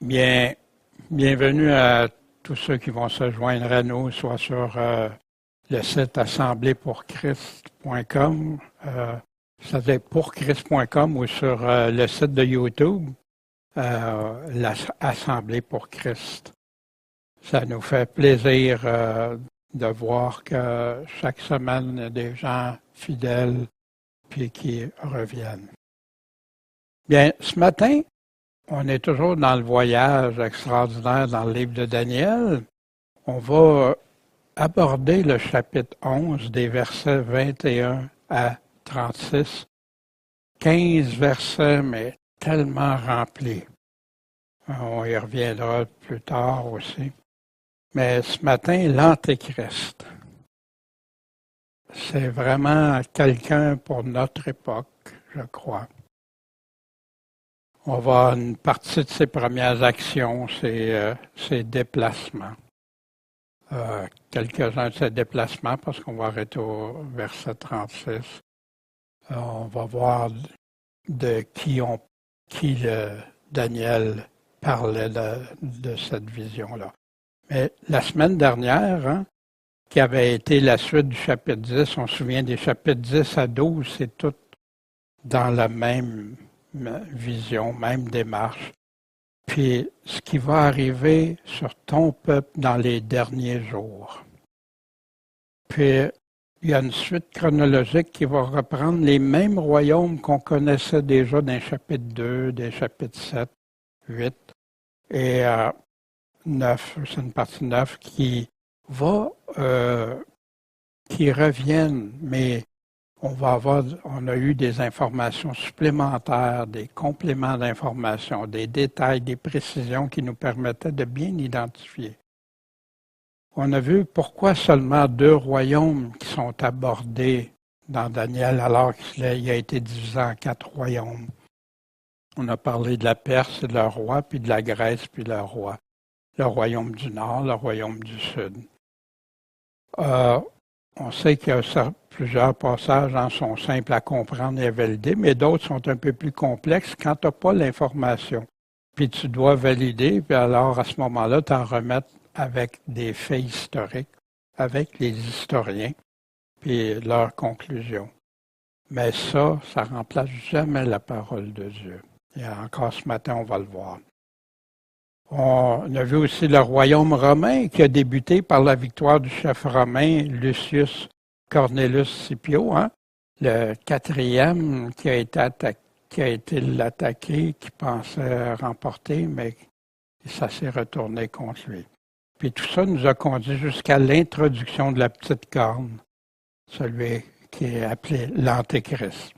Bien, bienvenue à tous ceux qui vont se joindre à nous, soit sur le site assembléepourchrist.com, c'est-à-dire pourchrist.com ou sur le site de YouTube, l'Assemblée pour Christ. Ça nous fait plaisir de voir que chaque semaine, il y a des gens fidèles puis qui reviennent. Bien, ce matin, on est toujours dans le voyage extraordinaire dans le livre de Daniel. On va aborder le chapitre 11 des versets 21 à 36. 15 versets, mais tellement remplis. On y reviendra plus tard aussi. Mais ce matin, l'Antéchrist. C'est vraiment quelqu'un pour notre époque, je crois. On va une partie de ses premières actions, ses déplacements. Quelques-uns de ses déplacements, parce qu'on va arrêter au verset 36. On va voir de qui Daniel parlait de cette vision-là. Mais la semaine dernière, qui avait été la suite du chapitre 10, on se souvient des chapitres 10 à 12, c'est tout dans la même vision, même démarche. Puis ce qui va arriver sur ton peuple dans les derniers jours. Puis il y a une suite chronologique qui va reprendre les mêmes royaumes qu'on connaissait déjà dans les chapitres 2, des chapitres 7, 8 et 9, c'est une partie 9 qui reviennent, mais on a eu des informations supplémentaires, des compléments d'informations, des détails, des précisions qui nous permettaient de bien identifier. On a vu pourquoi seulement 2 royaumes qui sont abordés dans Daniel alors qu'il a été divisé en 4 royaumes. On a parlé de la Perse et de leur roi, puis de la Grèce, puis leur roi. Le royaume du Nord, le royaume du Sud. On sait qu'il y a plusieurs passages en sont simples à comprendre et à valider, mais d'autres sont un peu plus complexes quand tu n'as pas l'information. Puis tu dois valider, puis alors à ce moment-là, t'en remettre avec des faits historiques, avec les historiens, puis leurs conclusions. Mais ça remplace jamais la parole de Dieu. Et encore ce matin, on va le voir. On a vu aussi le royaume romain qui a débuté par la victoire du chef romain Lucius Cornelius Scipio, le 4e qui a été l'attaqué, qui pensait remporter, mais ça s'est retourné contre lui. Puis tout ça nous a conduit jusqu'à l'introduction de la petite corne, celui qui est appelé l'Antéchrist.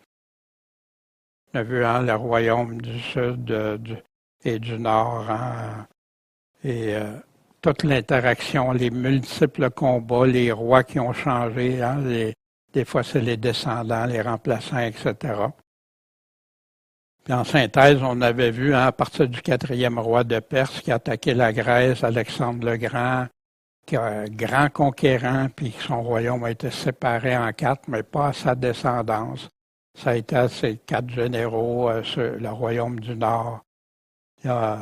On a vu le royaume du Sud et du Nord, et toute l'interaction, les multiples combats, les rois qui ont changé, des fois c'est les descendants, les remplaçants, etc. Puis en synthèse, on avait vu à partir du 4e roi de Perse qui a attaqué la Grèce, Alexandre le Grand, qui est un grand conquérant, puis son royaume a été séparé en 4, mais pas à sa descendance. Ça a été à ses 4 généraux, le royaume du Nord. Il y a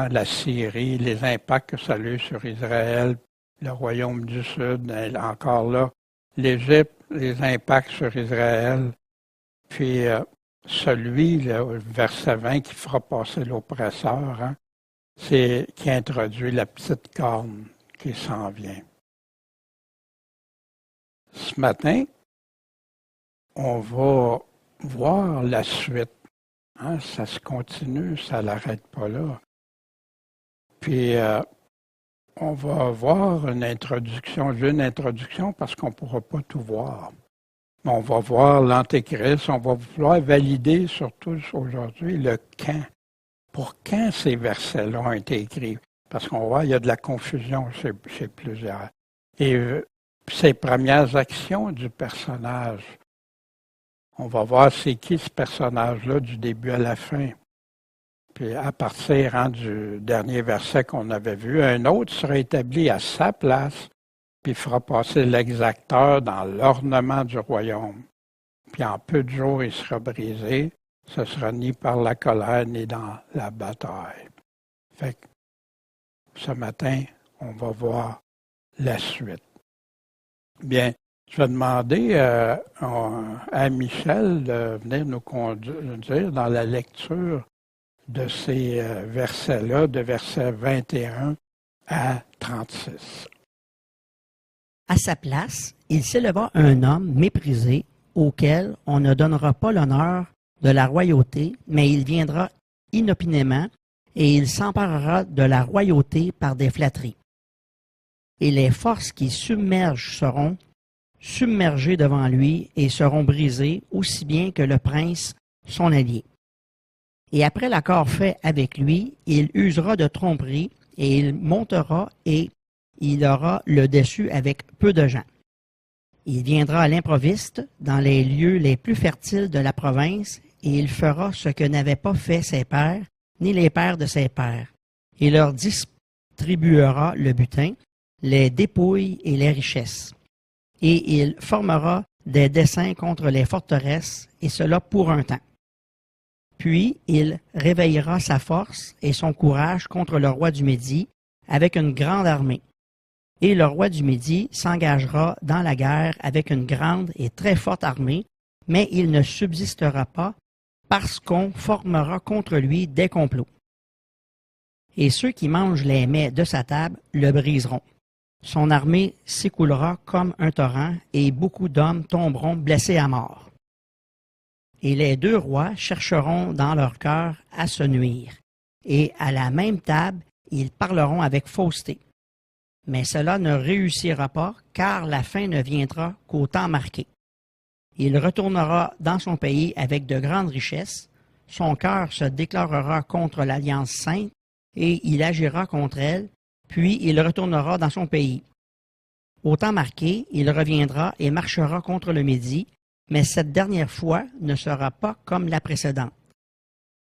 la Syrie, les impacts que ça a eu sur Israël, le royaume du Sud, encore là, l'Égypte, les impacts sur Israël, puis celui, le verset 20, qui fera passer l'oppresseur, c'est qui introduit la petite corne qui s'en vient. Ce matin, on va voir la suite. Ça se continue, ça ne l'arrête pas là. Puis, on va voir une introduction parce qu'on ne pourra pas tout voir. On va voir l'Antéchrist, on va vouloir valider surtout aujourd'hui le quand. Pour quand ces versets-là ont été écrits? Parce qu'on voit, il y a de la confusion chez plusieurs. Et ces premières actions du personnage, on va voir c'est qui ce personnage-là du début à la fin. Puis à partir du dernier verset qu'on avait vu, un autre sera établi à sa place, puis fera passer l'exacteur dans l'ornement du royaume. Puis en peu de jours, il sera brisé. Ce sera ni par la colère, ni dans la bataille. Fait que ce matin, on va voir la suite. Bien, je vais demander à Michel de venir nous conduire dans la lecture de ces versets-là, de versets 21 à 36. À sa place, il s'éleva un homme méprisé auquel on ne donnera pas l'honneur de la royauté, mais il viendra inopinément et il s'emparera de la royauté par des flatteries. Et les forces qui submergent seront submergées devant lui et seront brisées aussi bien que le prince, son allié. Et après l'accord fait avec lui, il usera de tromperie et il montera et il aura le dessus avec peu de gens. Il viendra à l'improviste dans les lieux les plus fertiles de la province et il fera ce que n'avaient pas fait ses pères, ni les pères de ses pères. Il leur distribuera le butin, les dépouilles et les richesses. Et il formera des desseins contre les forteresses, et cela pour un temps. Puis il réveillera sa force et son courage contre le roi du Médie avec une grande armée. Et le roi du Médie s'engagera dans la guerre avec une grande et très forte armée, mais il ne subsistera pas parce qu'on formera contre lui des complots. Et ceux qui mangent les mets de sa table le briseront. Son armée s'écoulera comme un torrent et beaucoup d'hommes tomberont blessés à mort. Et les deux rois chercheront dans leur cœur à se nuire, et à la même table ils parleront avec fausseté. Mais cela ne réussira pas, car la fin ne viendra qu'au temps marqué. Il retournera dans son pays avec de grandes richesses, son cœur se déclarera contre l'Alliance sainte, et il agira contre elle, puis il retournera dans son pays. Au temps marqué, il reviendra et marchera contre le Médie, mais cette dernière fois ne sera pas comme la précédente.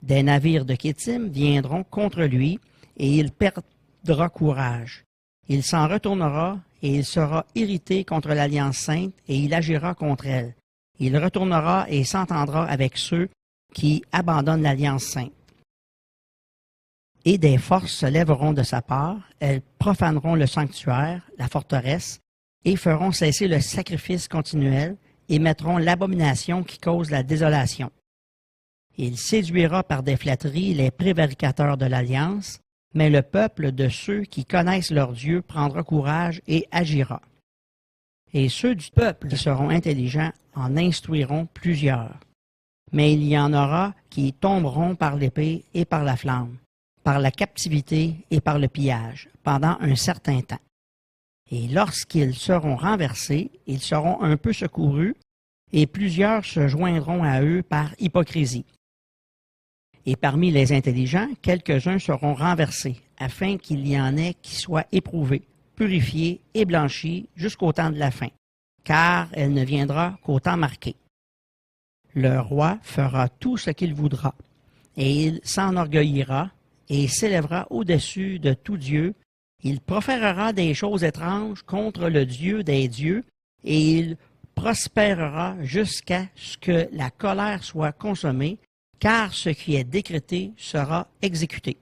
Des navires de Kittim viendront contre lui, et il perdra courage. Il s'en retournera, et il sera irrité contre l'Alliance sainte, et il agira contre elle. Il retournera et s'entendra avec ceux qui abandonnent l'Alliance sainte. Et des forces se lèveront de sa part, elles profaneront le sanctuaire, la forteresse, et feront cesser le sacrifice continuel, et mettront l'abomination qui cause la désolation. Il séduira par des flatteries les prévaricateurs de l'Alliance, mais le peuple de ceux qui connaissent leur Dieu prendra courage et agira. Et ceux du peuple qui seront intelligents en instruiront plusieurs. Mais il y en aura qui tomberont par l'épée et par la flamme, par la captivité et par le pillage, pendant un certain temps. Et lorsqu'ils seront renversés, ils seront un peu secourus, et plusieurs se joindront à eux par hypocrisie. Et parmi les intelligents, quelques-uns seront renversés, afin qu'il y en ait qui soient éprouvés, purifiés et blanchis jusqu'au temps de la fin, car elle ne viendra qu'au temps marqué. Le roi fera tout ce qu'il voudra, et il s'enorgueillira et s'élèvera au-dessus de tout Dieu. Il proférera des choses étranges contre le Dieu des dieux, et il prospérera jusqu'à ce que la colère soit consommée, car ce qui est décrété sera exécuté.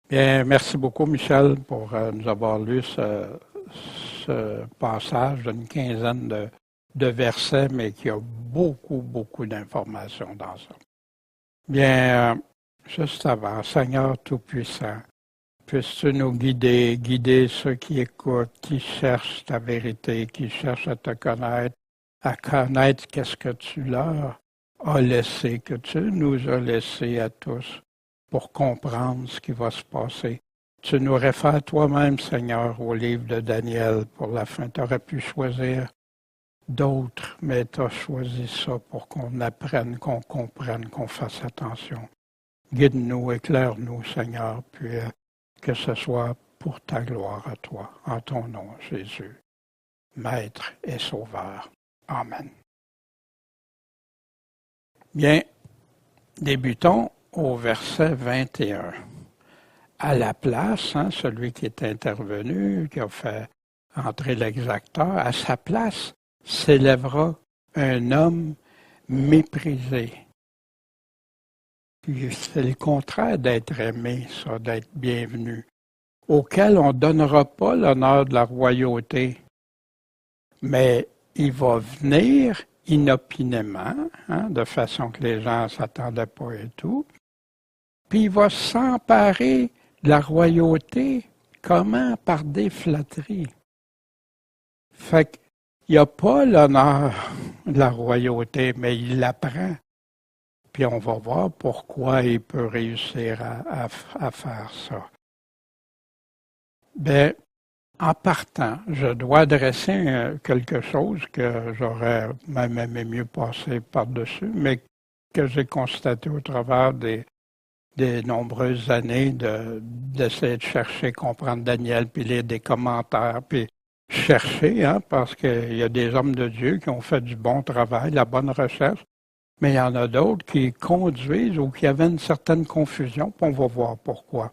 Bien, merci beaucoup, Michel, pour nous avoir lu ce passage d'une quinzaine de versets, mais qui a beaucoup d'informations dans ça. Bien, juste avant, Seigneur Tout-Puissant, puisses-tu nous guider ceux qui écoutent, qui cherchent ta vérité, qui cherchent à te connaître, à connaître qu'est-ce que tu leur as laissé, que tu nous as laissé à tous pour comprendre ce qui va se passer. Tu nous réfères toi-même, Seigneur, au livre de Daniel pour la fin. Tu aurais pu choisir d'autres, mais tu as choisi ça pour qu'on apprenne, qu'on comprenne, qu'on fasse attention. Guide-nous, éclaire-nous, Seigneur, puis que ce soit pour ta gloire à toi, en ton nom, Jésus, Maître et Sauveur. Amen. Bien, débutons au verset 21. À la place, celui qui est intervenu, qui a fait entrer l'exacteur, à sa place s'élèvera un homme méprisé. Puis c'est le contraire d'être aimé, ça, d'être bienvenu, auquel on ne donnera pas l'honneur de la royauté, mais il va venir inopinément, de façon que les gens ne s'attendaient pas et tout, puis il va s'emparer de la royauté. Comment? Par des flatteries. Fait qu'il n'a pas l'honneur de la royauté, mais il l'apprend. Puis on va voir pourquoi il peut réussir à faire ça. Bien, en partant, je dois adresser quelque chose que j'aurais même aimé mieux passer par-dessus, mais que j'ai constaté au travers des nombreuses années d'essayer de chercher, comprendre Daniel, puis lire des commentaires, puis chercher, parce qu'il y a des hommes de Dieu qui ont fait du bon travail, la bonne recherche, mais il y en a d'autres qui conduisent ou qui avaient une certaine confusion, puis on va voir pourquoi.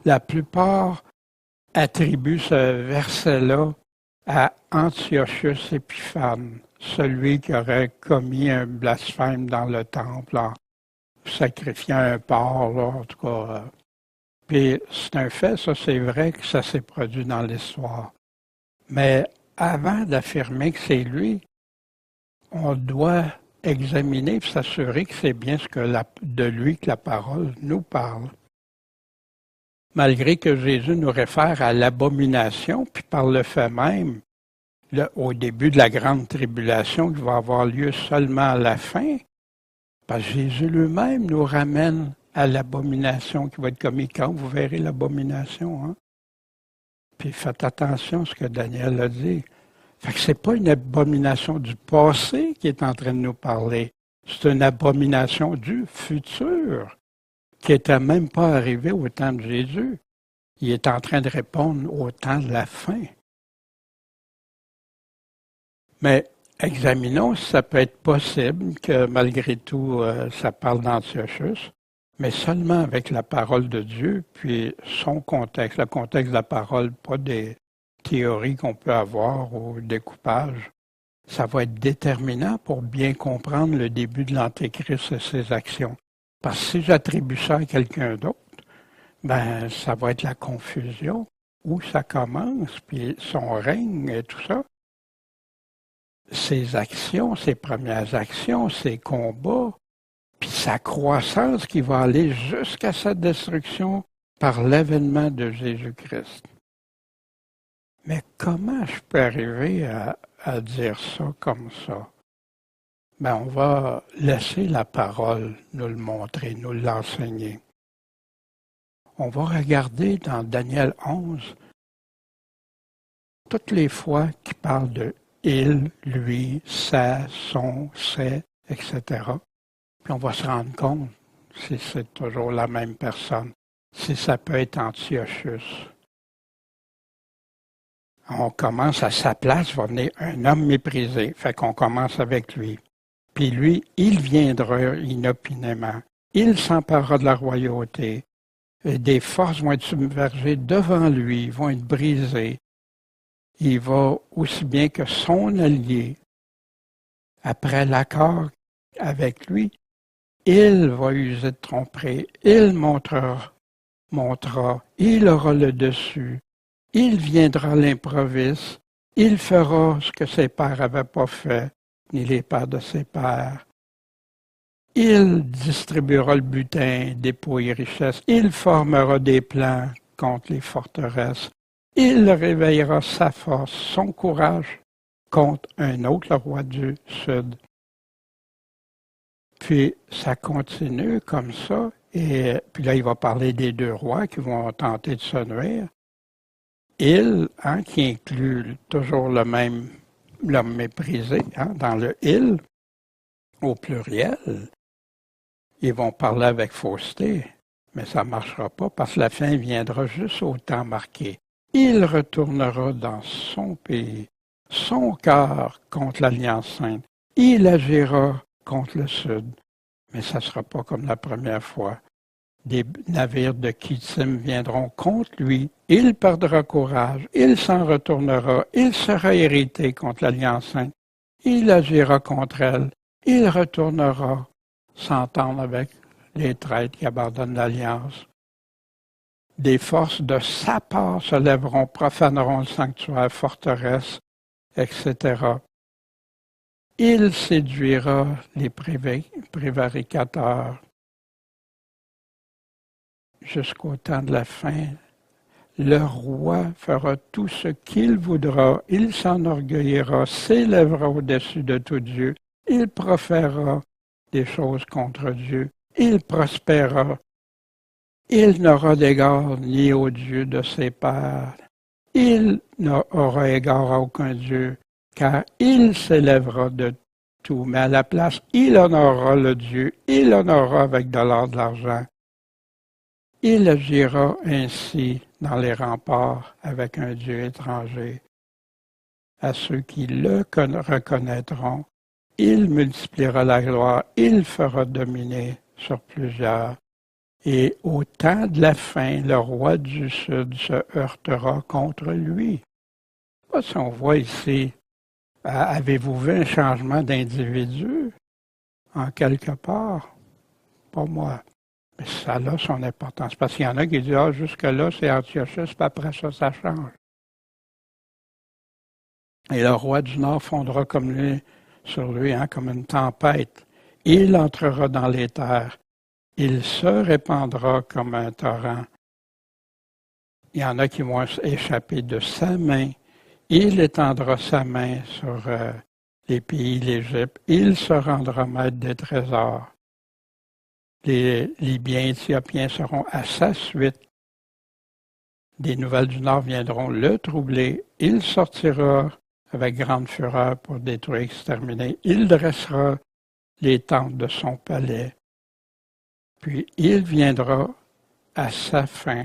La plupart attribuent ce verset-là à Antiochus Épiphane, celui qui aurait commis un blasphème dans le temple en sacrifiant un porc, là, en tout cas. Puis c'est un fait, ça c'est vrai que ça s'est produit dans l'histoire. Mais avant d'affirmer que c'est lui, on doit examiner et s'assurer que c'est bien de lui que la parole nous parle. Malgré que Jésus nous réfère à l'abomination, puis par le fait même, au début de la grande tribulation qui va avoir lieu seulement à la fin, parce que Jésus lui-même nous ramène à l'abomination qui va être commise quand vous verrez l'abomination. Puis faites attention à ce que Daniel a dit. Fait que c'est pas une abomination du passé qui est en train de nous parler. C'est une abomination du futur, qui n'était même pas arrivé au temps de Jésus. Il est en train de répondre au temps de la fin. Mais examinons si ça peut être possible que malgré tout, ça parle d'Antiochus, mais seulement avec la parole de Dieu, puis son contexte, le contexte de la parole, pas des théories qu'on peut avoir au découpage. Ça va être déterminant pour bien comprendre le début de l'Antéchrist et ses actions. Parce que si j'attribue ça à quelqu'un d'autre, ben ça va être la confusion, où ça commence, puis son règne et tout ça. Ses actions, ses premières actions, ses combats, puis sa croissance qui va aller jusqu'à sa destruction par l'avènement de Jésus-Christ. Mais comment je peux arriver à dire ça comme ça? Ben, on va laisser la parole nous le montrer, nous l'enseigner. On va regarder dans Daniel 11 toutes les fois qu'il parle de il, lui, ça, son, c'est, etc. Puis on va se rendre compte si c'est toujours la même personne, si ça peut être Antiochus. On commence à sa place, va venir un homme méprisé, fait qu'on commence avec lui. Puis lui, il viendra inopinément, il s'emparera de la royauté, des forces vont être submergées devant lui, vont être brisées. Il va aussi bien que son allié, après l'accord avec lui, il va user de tromperie, il montrera, il aura le dessus, il viendra à l'improviste, il fera ce que ses pères n'avaient pas fait, ni les pères de ses pères. Il distribuera le butin, dépôts et richesses, il formera des plans contre les forteresses, il réveillera sa force, son courage contre un autre, le roi du Sud. Puis ça continue comme ça, et puis là il va parler des deux rois qui vont tenter de se nuire. Il, qui inclut toujours le même, l'homme méprisé, dans le il, au pluriel, ils vont parler avec fausseté, mais ça ne marchera pas parce que la fin viendra juste au temps marqué. Il retournera dans son pays, son cœur contre l'Alliance sainte. Il agira contre le Sud, mais ça ne sera pas comme la première fois. Des navires de Kittim viendront contre lui, il perdra courage, il s'en retournera, il sera irrité contre l'Alliance sainte, il agira contre elle, il retournera s'entendre avec les traîtres qui abandonnent l'alliance. Des forces de sa part se lèveront, profaneront le sanctuaire, forteresse, etc. Il séduira les prévaricateurs jusqu'au temps de la fin. Le roi fera tout ce qu'il voudra, il s'enorgueillira, s'élèvera au-dessus de tout Dieu, il proférera des choses contre Dieu, il prospérera, il n'aura d'égard ni au Dieu de ses pères, il n'aura égard à aucun Dieu, car il s'élèvera de tout, mais à la place, il honorera le Dieu, il honorera avec de l'or, de l'argent. Il agira ainsi dans les remparts avec un Dieu étranger. À ceux qui le reconnaîtront, il multipliera la gloire, il fera dominer sur plusieurs. Et au temps de la fin, le roi du Sud se heurtera contre lui. Si on voit ici, avez-vous vu un changement d'individu en quelque part? Pas moi. Mais ça a son importance. Parce qu'il y en a qui disent, jusque-là, c'est Antiochus, puis après ça, ça change. Et le roi du Nord fondra comme lui, sur lui, comme une tempête. Il entrera dans les terres. Il se répandra comme un torrent. Il y en a qui vont échapper de sa main. Il étendra sa main sur les pays d'Égypte. Il se rendra maître des trésors. Les Libyens et Éthiopiens seront à sa suite. Des nouvelles du Nord viendront le troubler. Il sortira avec grande fureur pour détruire, exterminer. Il dressera les tentes de son palais. Puis il viendra à sa fin.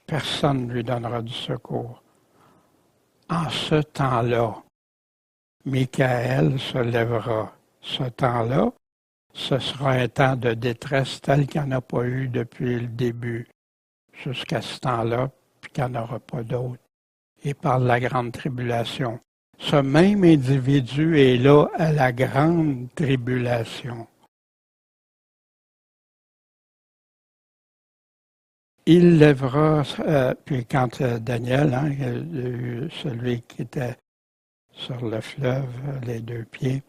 Personne ne lui donnera du secours. En ce temps-là, Michael se lèvera. Ce temps-là, ce sera un temps de détresse tel qu'il n'y en a pas eu depuis le début, jusqu'à ce temps-là, puis qu'il n'y en aura pas d'autre. Il parle de la grande tribulation. Ce même individu est là à la grande tribulation. Il lèvera, puis quand Daniel, celui qui était sur le fleuve, les deux pieds,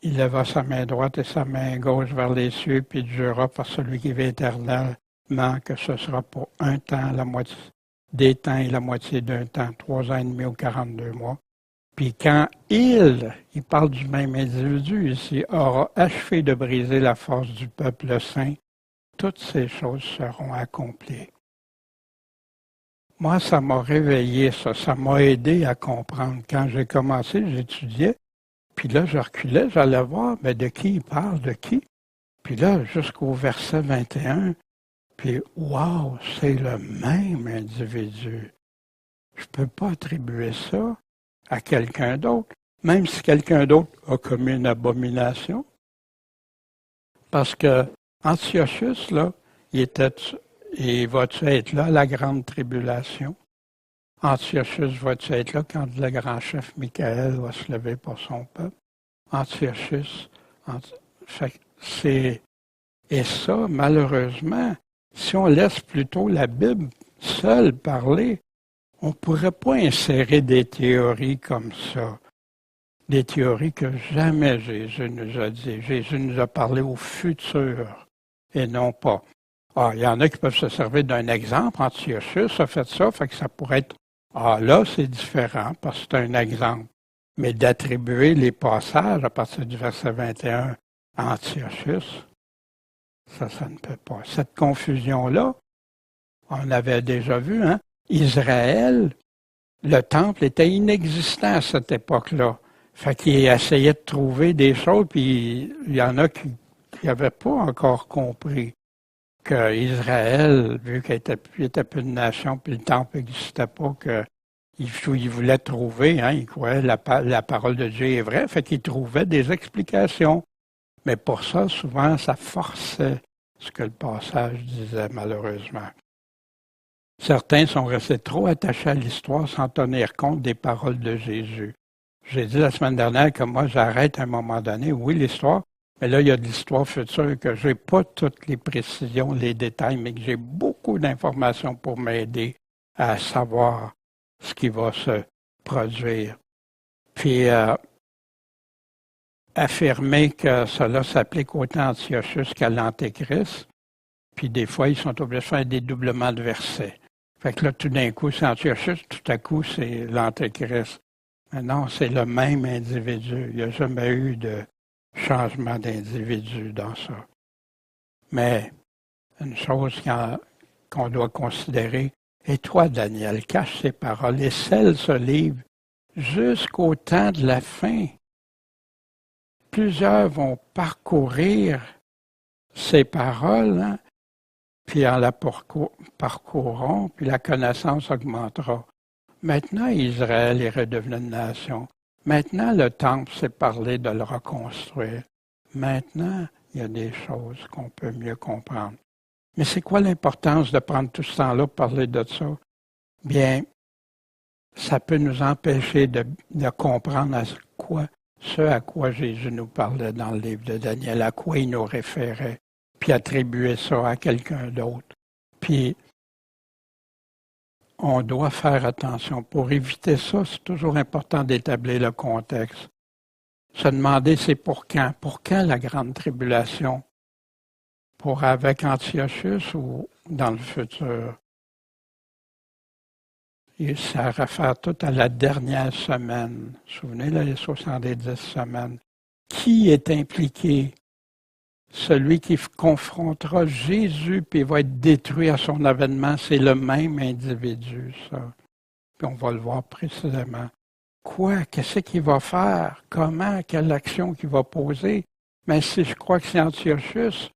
il leva sa main droite et sa main gauche vers les cieux, puis il jura par celui qui vit éternellement que ce sera pour un temps, la moitié des temps et la moitié d'un temps, 3 ans et demi ou 42 mois. Puis quand il parle du même individu ici, aura achevé de briser la force du peuple saint, toutes ces choses seront accomplies. Moi, ça m'a réveillé, ça m'a aidé à comprendre. Quand j'ai commencé, j'étudiais, puis là, je reculais, j'allais voir, mais de qui il parle, de qui? Puis là, jusqu'au verset 21, puis wow, c'est le même individu. Je ne peux pas attribuer ça à quelqu'un d'autre, même si quelqu'un d'autre a commis une abomination. Parce que Antiochus, là, il va-tu être là, la grande tribulation? Antiochus va-tu être là quand le grand chef Michael va se lever pour son peuple? Antiochus, et ça, malheureusement, si on laisse plutôt la Bible seule parler, on ne pourrait pas insérer des théories comme ça. Des théories que jamais Jésus nous a dit. Jésus nous a parlé au futur et non pas. Il y en a qui peuvent se servir d'un exemple. Antiochus a fait ça, fait que ça pourrait être là, c'est différent parce que c'est un exemple. Mais d'attribuer les passages à partir du verset 21 à Antiochus, ça ne peut pas. Cette confusion-là, on avait déjà vu, Israël, le temple était inexistant à cette époque-là. Fait qu'il essayait de trouver des choses, puis il y en a qui n'avaient pas encore compris qu'Israël, vu qu'il était plus une nation, puis le temple n'existait pas, qu'il voulait trouver, il croyait la parole de Dieu est vraie, fait qu'il trouvait des explications. Mais pour ça, souvent, ça forçait ce que le passage disait, malheureusement. Certains sont restés trop attachés à l'histoire sans tenir compte des paroles de Jésus. J'ai dit la semaine dernière que moi, j'arrête à un moment donné. Oui, l'histoire, Mais là, il y a de l'histoire future que je n'ai pas toutes les précisions, les détails, mais que j'ai beaucoup d'informations pour m'aider à savoir ce qui va se produire. Puis, affirmer que cela s'applique autant à Antiochus qu'à l'Antéchrist. Puis des fois, ils sont obligés de faire des doublements de versets. Fait que là, tout d'un coup, c'est Antiochus, tout à coup, c'est l'Antéchrist. Mais non, c'est le même individu. Il n'y a jamais eu de changement d'individu dans ça. Mais une chose qu'on doit considérer, et toi, Daniel, cache ces paroles et scelle ce livre jusqu'au temps de la fin. Plusieurs vont parcourir ces paroles, hein, puis en la parcourant, puis la connaissance augmentera. Maintenant, Israël est redevenu une nation. Maintenant, le temple s'est parlé de le reconstruire. Maintenant, il y a des choses qu'on peut mieux comprendre. Mais c'est quoi l'importance de prendre tout ce temps-là pour parler de ça? Bien, ça peut nous empêcher de comprendre ce à quoi Jésus nous parlait dans le livre de Daniel, à quoi il nous référait, puis attribuer ça à quelqu'un d'autre. Puis, on doit faire attention. Pour éviter ça, c'est toujours important d'établir le contexte. Se demander c'est pour quand? Pour quand la grande tribulation? Pour avec Antiochus ou dans le futur? Et ça réfère tout à la dernière semaine. Vous vous souvenez, là, les 70 semaines. Qui est impliqué? Celui qui confrontera Jésus puis va être détruit à son avènement, c'est le même individu, ça. Puis on va le voir précisément. Quoi? Qu'est-ce qu'il va faire? Comment? Quelle action qu'il va poser? Mais si je crois que c'est Antiochus,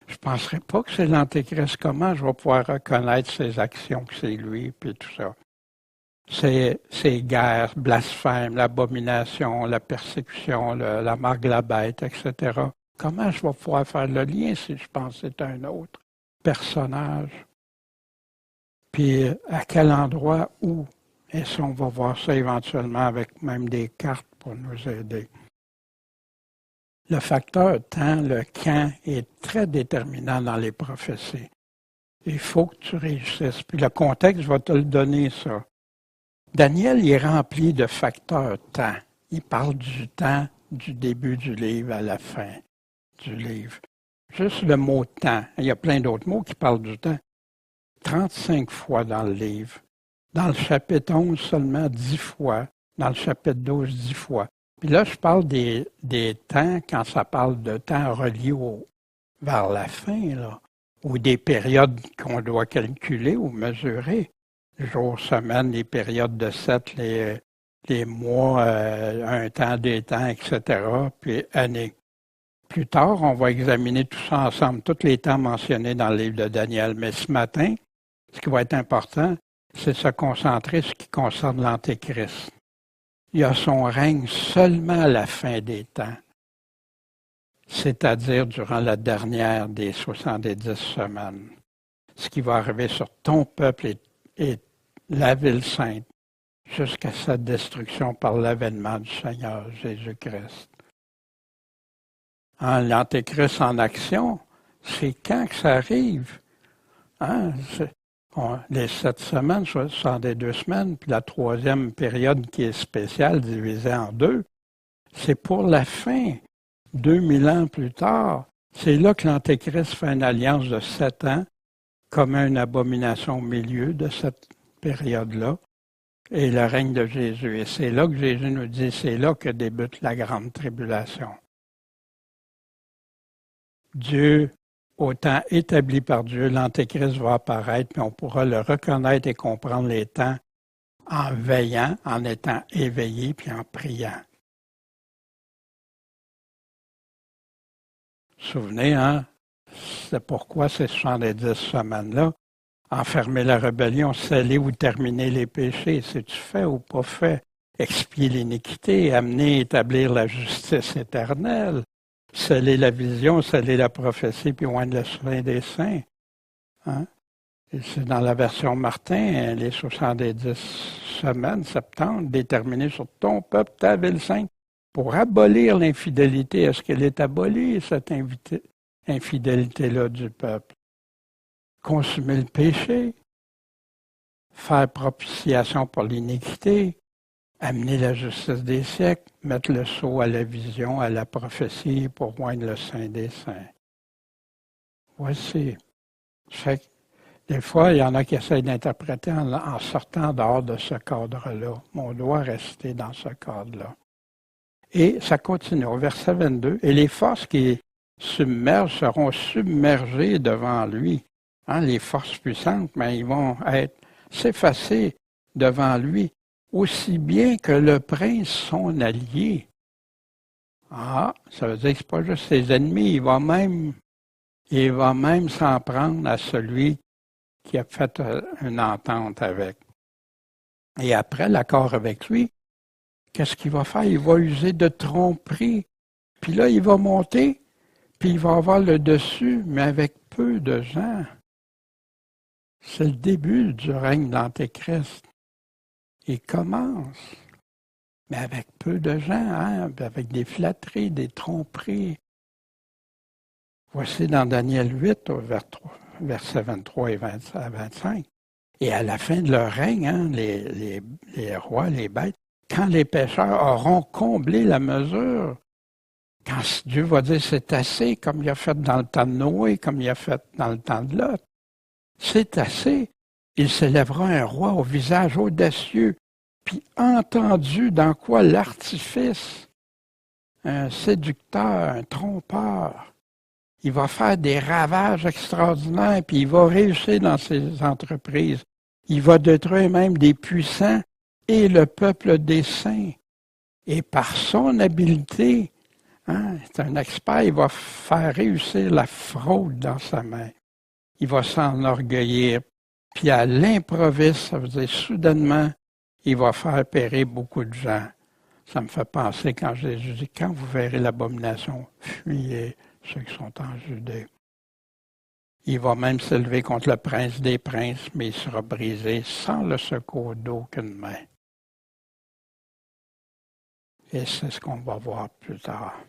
je ne penserais pas que c'est l'Antéchrist. Comment je vais pouvoir reconnaître ses actions, que c'est lui, puis tout ça? Ces guerres, blasphème, l'abomination, la persécution, la marque de la bête, etc. Comment je vais pouvoir faire le lien si je pense que c'est un autre personnage? Puis à quel endroit, où? Et ça, on va voir ça éventuellement avec même des cartes pour nous aider. Le facteur temps, le quand, est très déterminant dans les prophéties. Il faut que tu réussisses. Puis le contexte va te le donner, ça. Daniel est rempli de facteurs temps. Il parle du temps du début du livre à la fin du livre. Juste le mot temps. Il y a plein d'autres mots qui parlent du temps. 35 fois dans le livre. Dans le chapitre 11 seulement 10 fois. Dans le chapitre 12, 10 fois. Puis là, je parle des temps quand ça parle de temps reliés vers la fin, là, ou des périodes qu'on doit calculer ou mesurer. Jours, semaines, les périodes de 7, les mois, un temps, des temps, etc., puis années. Plus tard, on va examiner tout ça ensemble, tous les temps mentionnés dans le livre de Daniel. Mais ce matin, ce qui va être important, c'est de se concentrer sur ce qui concerne l'Antéchrist. Il a son règne seulement à la fin des temps, c'est-à-dire durant la dernière des 70 semaines. Ce qui va arriver sur ton peuple et la ville sainte jusqu'à sa destruction par l'avènement du Seigneur Jésus-Christ. Hein, l'Antéchrist en action, c'est quand que ça arrive? Hein? Les 7 semaines, 62 semaines, puis la troisième période qui est spéciale, divisée en 2, c'est pour la fin, 2000 ans plus tard. C'est là que l'Antéchrist fait une alliance de 7 ans, comme une abomination au milieu de cette période-là, et le règne de Jésus. Et c'est là que Jésus nous dit, c'est là que débute la grande tribulation. Dieu, au temps établi par Dieu, l'Antéchrist va apparaître, puis on pourra le reconnaître et comprendre les temps en veillant, en étant éveillé, puis en priant. Vous vous souvenez, hein? C'est pourquoi ces 70 semaines-là, enfermer la rébellion, sceller ou terminer les péchés, c'est-tu fait ou pas fait? Expier l'iniquité, amener, établir la justice éternelle, sceller la vision, sceller la prophétie, puis oindre le sein des saints. Hein? Et c'est dans la version Martin, les 70 semaines, septembre, déterminées sur ton peuple, ta ville sainte, pour abolir l'infidélité. Est-ce qu'elle est abolie, cette infidélité-là du peuple? Consumer le péché, faire propitiation pour l'iniquité, amener la justice des siècles, mettre le sceau à la vision, à la prophétie pour oindre le Saint des Saints. Voici. Fait que, des fois, il y en a qui essayent d'interpréter en sortant dehors de ce cadre-là. Mais on doit rester dans ce cadre-là. Et ça continue au verset 22. Et les forces qui submergent seront submergées devant lui. Hein, les forces puissantes, mais ils vont s'effacer devant lui, aussi bien que le prince son allié. Ah, ça veut dire que ce n'est pas juste ses ennemis, il va même s'en prendre à celui qui a fait une entente avec. Et après l'accord avec lui, qu'est-ce qu'il va faire? Il va user de tromperie. Puis là, il va monter, puis il va avoir le dessus, mais avec peu de gens. C'est le début du règne d'Antéchrist. Il commence, mais avec peu de gens, hein, avec des flatteries, des tromperies. Voici dans Daniel 8, versets 23 et 25. Et à la fin de leur règne, hein, les rois, les bêtes, quand les pécheurs auront comblé la mesure, quand Dieu va dire c'est assez, comme il a fait dans le temps de Noé, comme il a fait dans le temps de Lot, c'est assez. Il s'élèvera un roi au visage audacieux, puis entendu dans quoi l'artifice, un séducteur, un trompeur. Il va faire des ravages extraordinaires, puis il va réussir dans ses entreprises. Il va détruire même des puissants et le peuple des saints. Et par son habileté, hein, c'est un expert, il va faire réussir la fraude dans sa main. Il va s'enorgueillir. Puis à l'improviste, ça veut dire soudainement, il va faire périr beaucoup de gens. Ça me fait penser quand Jésus dit, quand vous verrez l'abomination, fuyez ceux qui sont en Judée. Il va même s'élever contre le prince des princes, mais il sera brisé sans le secours d'aucune main. Et c'est ce qu'on va voir plus tard.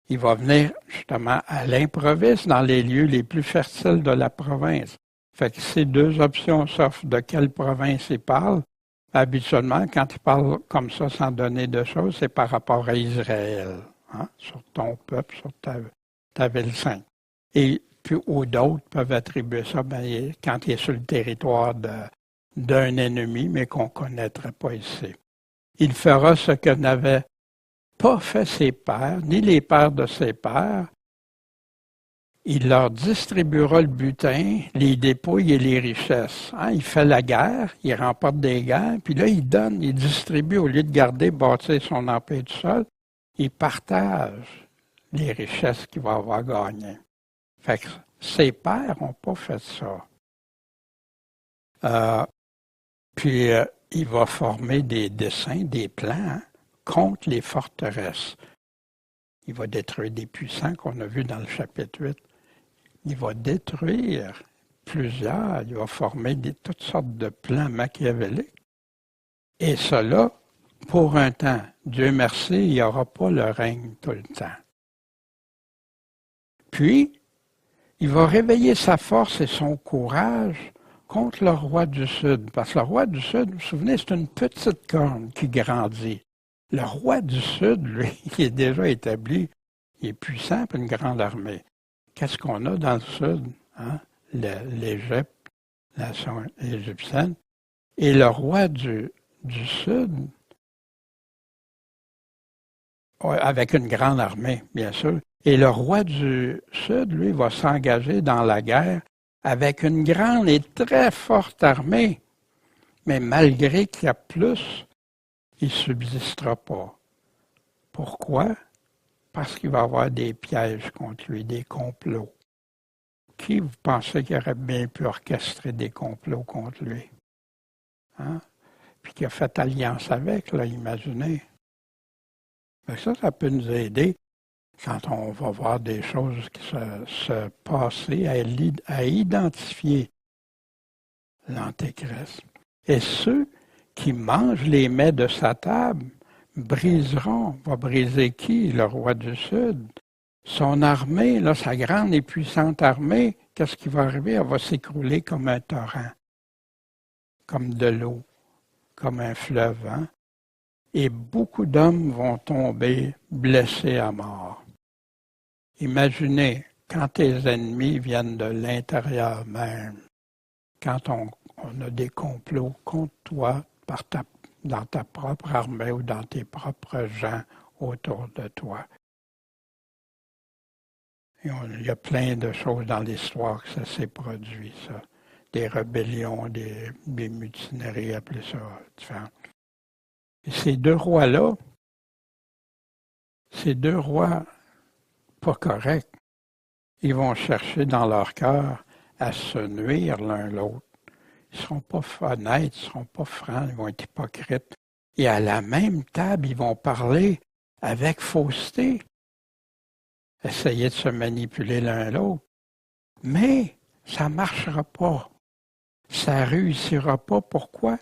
Il va venir justement à l'improviste dans les lieux les plus fertiles de la province. Fait que ces deux options s'offrent de quelle province il parle. Habituellement, quand il parle comme ça sans donner de choses, c'est par rapport à Israël, hein, sur ton peuple, sur ta ville sainte. Et puis, ou d'autres peuvent attribuer ça quand il est sur le territoire d'un ennemi, mais qu'on ne connaîtrait pas ici. Il fera ce que n'avaient pas fait ses pères, ni les pères de ses pères. Il leur distribuera le butin, les dépouilles et les richesses. Hein, il fait la guerre, il remporte des guerres, puis là, il donne, il distribue, au lieu de garder, bâtir son empire tout seul, il partage les richesses qu'il va avoir gagnées. Fait que ses pères n'ont pas fait ça. Puis, il va former des desseins, des plans, hein, contre les forteresses. Il va détruire des puissants qu'on a vus dans le chapitre 8. Il va détruire plusieurs, il va former toutes sortes de plans machiavéliques. Et cela, pour un temps. Dieu merci, il n'y aura pas le règne tout le temps. Puis, il va réveiller sa force et son courage contre le roi du Sud. Parce que le roi du Sud, vous vous souvenez, c'est une petite corne qui grandit. Le roi du Sud, lui, il est déjà établi, il est puissant, puis une grande armée. Qu'est-ce qu'on a dans le Sud? Hein? L'Égypte, la nation égyptienne. Et le roi du Sud, avec une grande armée, bien sûr. Et le roi du Sud, lui, va s'engager dans la guerre avec une grande et très forte armée. Mais malgré qu'il y a plus, il ne subsistera pas. Pourquoi? Parce qu'il va y avoir des pièges contre lui, des complots. Qui vous pensez qu'il aurait bien pu orchestrer des complots contre lui? Hein? Puis qui a fait alliance avec, là, imaginez. Mais ça peut nous aider quand on va voir des choses qui se passer, à identifier l'Antéchrist. Et ceux qui mangent les mets de sa table, briseront. Va briser qui? Le roi du Sud. Son armée, là, sa grande et puissante armée, qu'est-ce qui va arriver? Elle va s'écrouler comme un torrent, comme de l'eau, comme un fleuve. Hein? Et beaucoup d'hommes vont tomber blessés à mort. Imaginez, quand tes ennemis viennent de l'intérieur même, quand on a des complots contre toi dans ta propre armée ou dans tes propres gens autour de toi. Il y a plein de choses dans l'histoire que ça s'est produit, ça. Des rébellions, des mutineries, appelez ça différent. Et ces deux rois-là, ces deux rois pas corrects, ils vont chercher dans leur cœur à se nuire l'un l'autre. Ils ne seront pas honnêtes, ils ne seront pas francs, ils vont être hypocrites. Et à la même table, ils vont parler avec fausseté, essayer de se manipuler l'un l'autre. Mais ça ne marchera pas. Ça ne réussira pas. Pourquoi?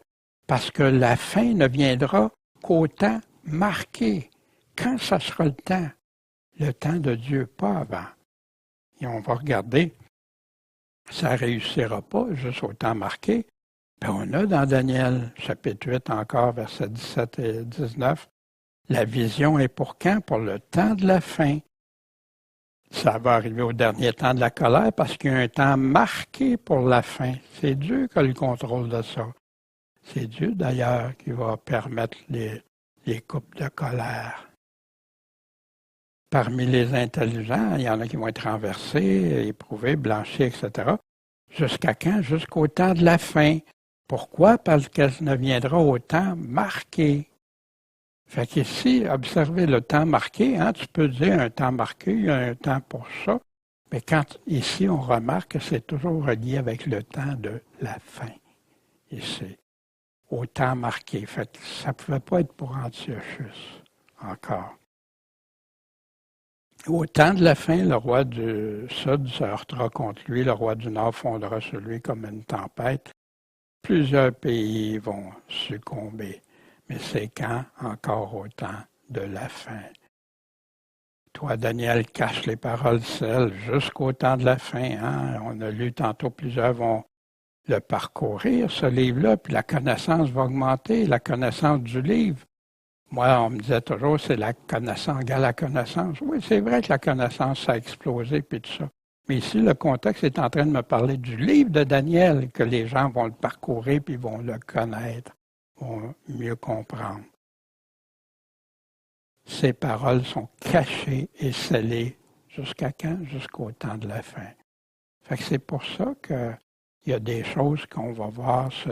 Parce que la fin ne viendra qu'au temps marqué. Quand ça sera le temps? Le temps de Dieu, pas avant. Et on va regarder, ça ne réussira pas juste au temps marqué. Puis on a dans Daniel, chapitre 8 encore, versets 17 et 19, la vision est pour quand? Pour le temps de la fin. Ça va arriver au dernier temps de la colère parce qu'il y a un temps marqué pour la fin. C'est Dieu qui a le contrôle de ça. C'est Dieu d'ailleurs qui va permettre les coupes de colère. Parmi les intelligents, il y en a qui vont être renversés, éprouvés, blanchis, etc. Jusqu'à quand? Jusqu'au temps de la fin. Pourquoi? Parce qu'elle ne viendra au temps marqué. Fait qu'ici, observez le temps marqué, hein, tu peux dire un temps marqué, il y a un temps pour ça, mais quand ici on remarque que c'est toujours relié avec le temps de la fin, ici, au temps marqué. Fait que ça ne pouvait pas être pour Antiochus, encore. Au temps de la fin, le roi du Sud se heurtera contre lui, le roi du Nord fondera sur lui comme une tempête. Plusieurs pays vont succomber. Mais c'est quand? Encore au temps de la fin. Toi, Daniel, cache les paroles seules jusqu'au temps de la fin. Hein? On a lu tantôt, plusieurs vont le parcourir, ce livre-là, puis la connaissance va augmenter, la connaissance du livre. Moi, on me disait toujours, c'est la connaissance égale la connaissance. Oui, c'est vrai que la connaissance, ça a explosé, puis tout ça. Mais ici, le contexte est en train de me parler du livre de Daniel, que les gens vont le parcourir, puis vont le connaître, vont mieux comprendre. Ces paroles sont cachées et scellées jusqu'à quand? Jusqu'au temps de la fin. Fait que c'est pour ça qu'il y a des choses qu'on va voir se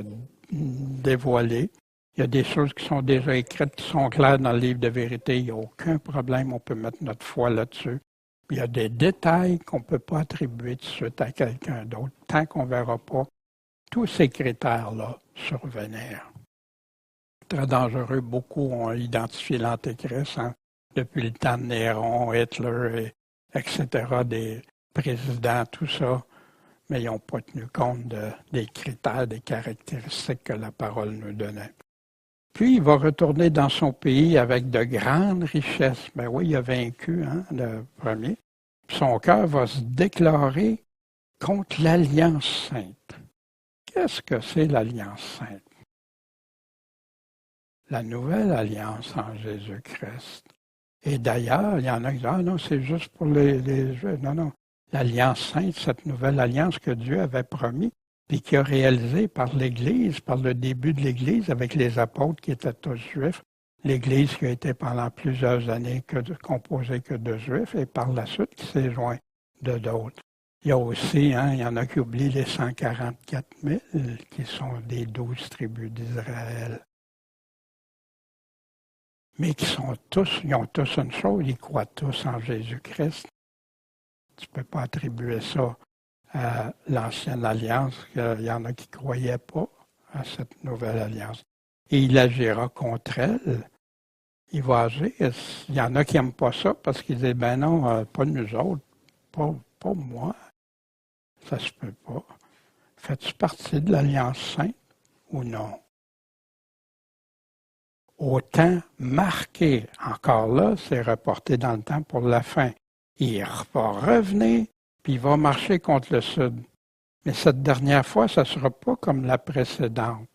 dévoiler. Il y a des choses qui sont déjà écrites, qui sont claires dans le livre de vérité. Il n'y a aucun problème, on peut mettre notre foi là-dessus. Puis il y a des détails qu'on ne peut pas attribuer tout de suite à quelqu'un d'autre, tant qu'on ne verra pas tous ces critères-là survenir. Très dangereux, beaucoup ont identifié l'Antéchrist hein, depuis le temps de Néron, Hitler, etc., des présidents, tout ça, mais ils n'ont pas tenu compte des critères, des caractéristiques que la parole nous donnait. Puis, il va retourner dans son pays avec de grandes richesses. Ben oui, il a vaincu hein, le premier. Puis son cœur va se déclarer contre l'Alliance sainte. Qu'est-ce que c'est l'Alliance sainte? La nouvelle alliance en Jésus-Christ. Et d'ailleurs, il y en a qui disent, ah non, c'est juste pour les Juifs. Non, non. L'Alliance sainte, cette nouvelle alliance que Dieu avait promis, puis qui a réalisé par l'Église, par le début de l'Église, avec les apôtres qui étaient tous juifs, l'Église qui a été pendant plusieurs années composée que de juifs, et par la suite qui s'est joint de d'autres. Il y a aussi, hein, il y en a qui oublient les 144 000, qui sont des 12 tribus d'Israël. Mais qui sont tous, ils ont tous une chose, ils croient tous en Jésus-Christ. Tu ne peux pas attribuer ça à l'ancienne alliance, qu'il y en a qui ne croyaient pas à cette nouvelle alliance. Et il agira contre elle. Il va agir. Il y en a qui n'aiment pas ça parce qu'ils disent, ben non, pas nous autres, pas moi. Ça se peut pas. Fais-tu partie de l'Alliance sainte ou non? au temps marqué. Encore là, c'est reporté dans le temps pour la fin. Il va revenir, puis il va marcher contre le sud. Mais cette dernière fois, ça ne sera pas comme la précédente.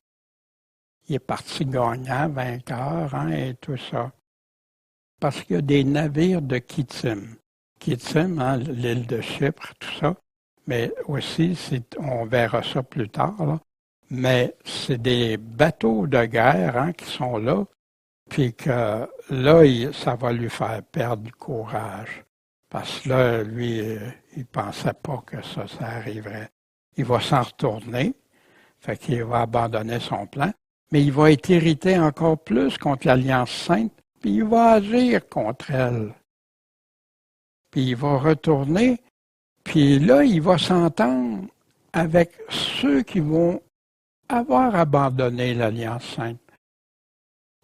Il est parti gagnant, vainqueur, et tout ça. Parce qu'il y a des navires de Kittim. Kittim, l'île de Chypre, tout ça. Mais aussi, on verra ça plus tard, là. Mais c'est des bateaux de guerre qui sont là, puis que là, ça va lui faire perdre du courage. Parce que là, lui, il ne pensait pas que ça arriverait. Il va s'en retourner, fait qu'il va abandonner son plan, mais il va être irrité encore plus contre l'Alliance sainte, puis il va agir contre elle. Puis il va retourner, puis là, il va s'entendre avec ceux qui vont avoir abandonné l'Alliance sainte.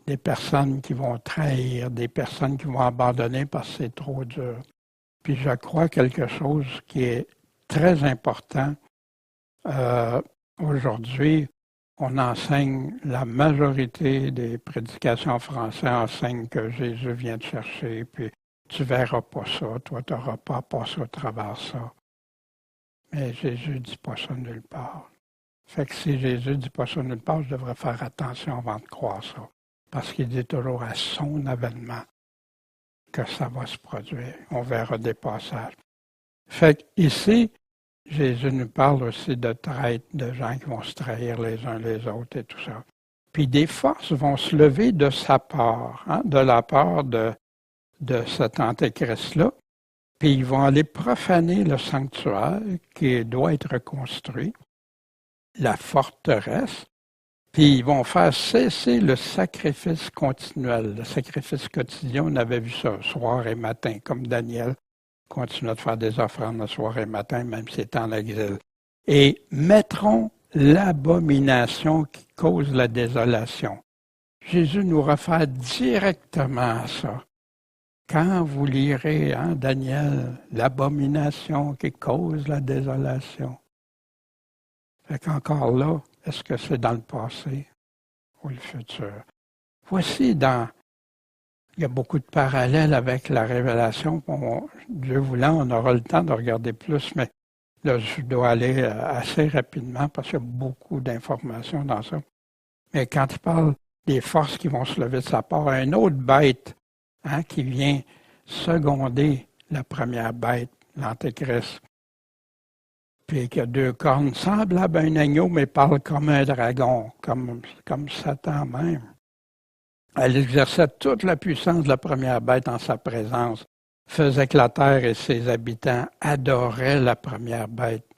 Des personnes qui vont trahir, des personnes qui vont abandonner parce que c'est trop dur. Puis je crois quelque chose qui est très important. Aujourd'hui, on enseigne, la majorité des prédications en français enseignent que Jésus vient te chercher, puis tu ne verras pas ça, toi tu n'auras pas à passer au travers ça. Mais Jésus ne dit pas ça nulle part. Fait que si Jésus ne dit pas ça nulle part, je devrais faire attention avant de croire ça. Parce qu'il dit toujours à son avènement que ça va se produire. On verra des passages. Fait qu'ici, Jésus nous parle aussi de traîtres, de gens qui vont se trahir les uns les autres et tout ça. Puis des forces vont se lever de sa part, de la part de cet antéchrist-là. Puis ils vont aller profaner le sanctuaire qui doit être reconstruit, la forteresse, puis ils vont faire cesser le sacrifice continuel. Le sacrifice quotidien, on avait vu ça soir et matin, comme Daniel continuait de faire des offrandes le soir et matin, même s'il était en exil. Et mettront l'abomination qui cause la désolation. Jésus nous réfère directement à ça. Quand vous lirez, Daniel, l'abomination qui cause la désolation. Fait qu'encore là, est-ce que c'est dans le passé ou le futur? Voici il y a beaucoup de parallèles avec la révélation. Dieu voulant, on aura le temps de regarder plus, mais là, je dois aller assez rapidement parce qu'il y a beaucoup d'informations dans ça. Mais quand il parle des forces qui vont se lever de sa part, une autre bête qui vient seconder la première bête, l'Antéchrist, puis qui a 2 cornes, semblable à un agneau, mais parle comme un dragon, comme Satan même. Elle exerçait toute la puissance de la première bête en sa présence, faisait que la terre et ses habitants adoraient la première bête.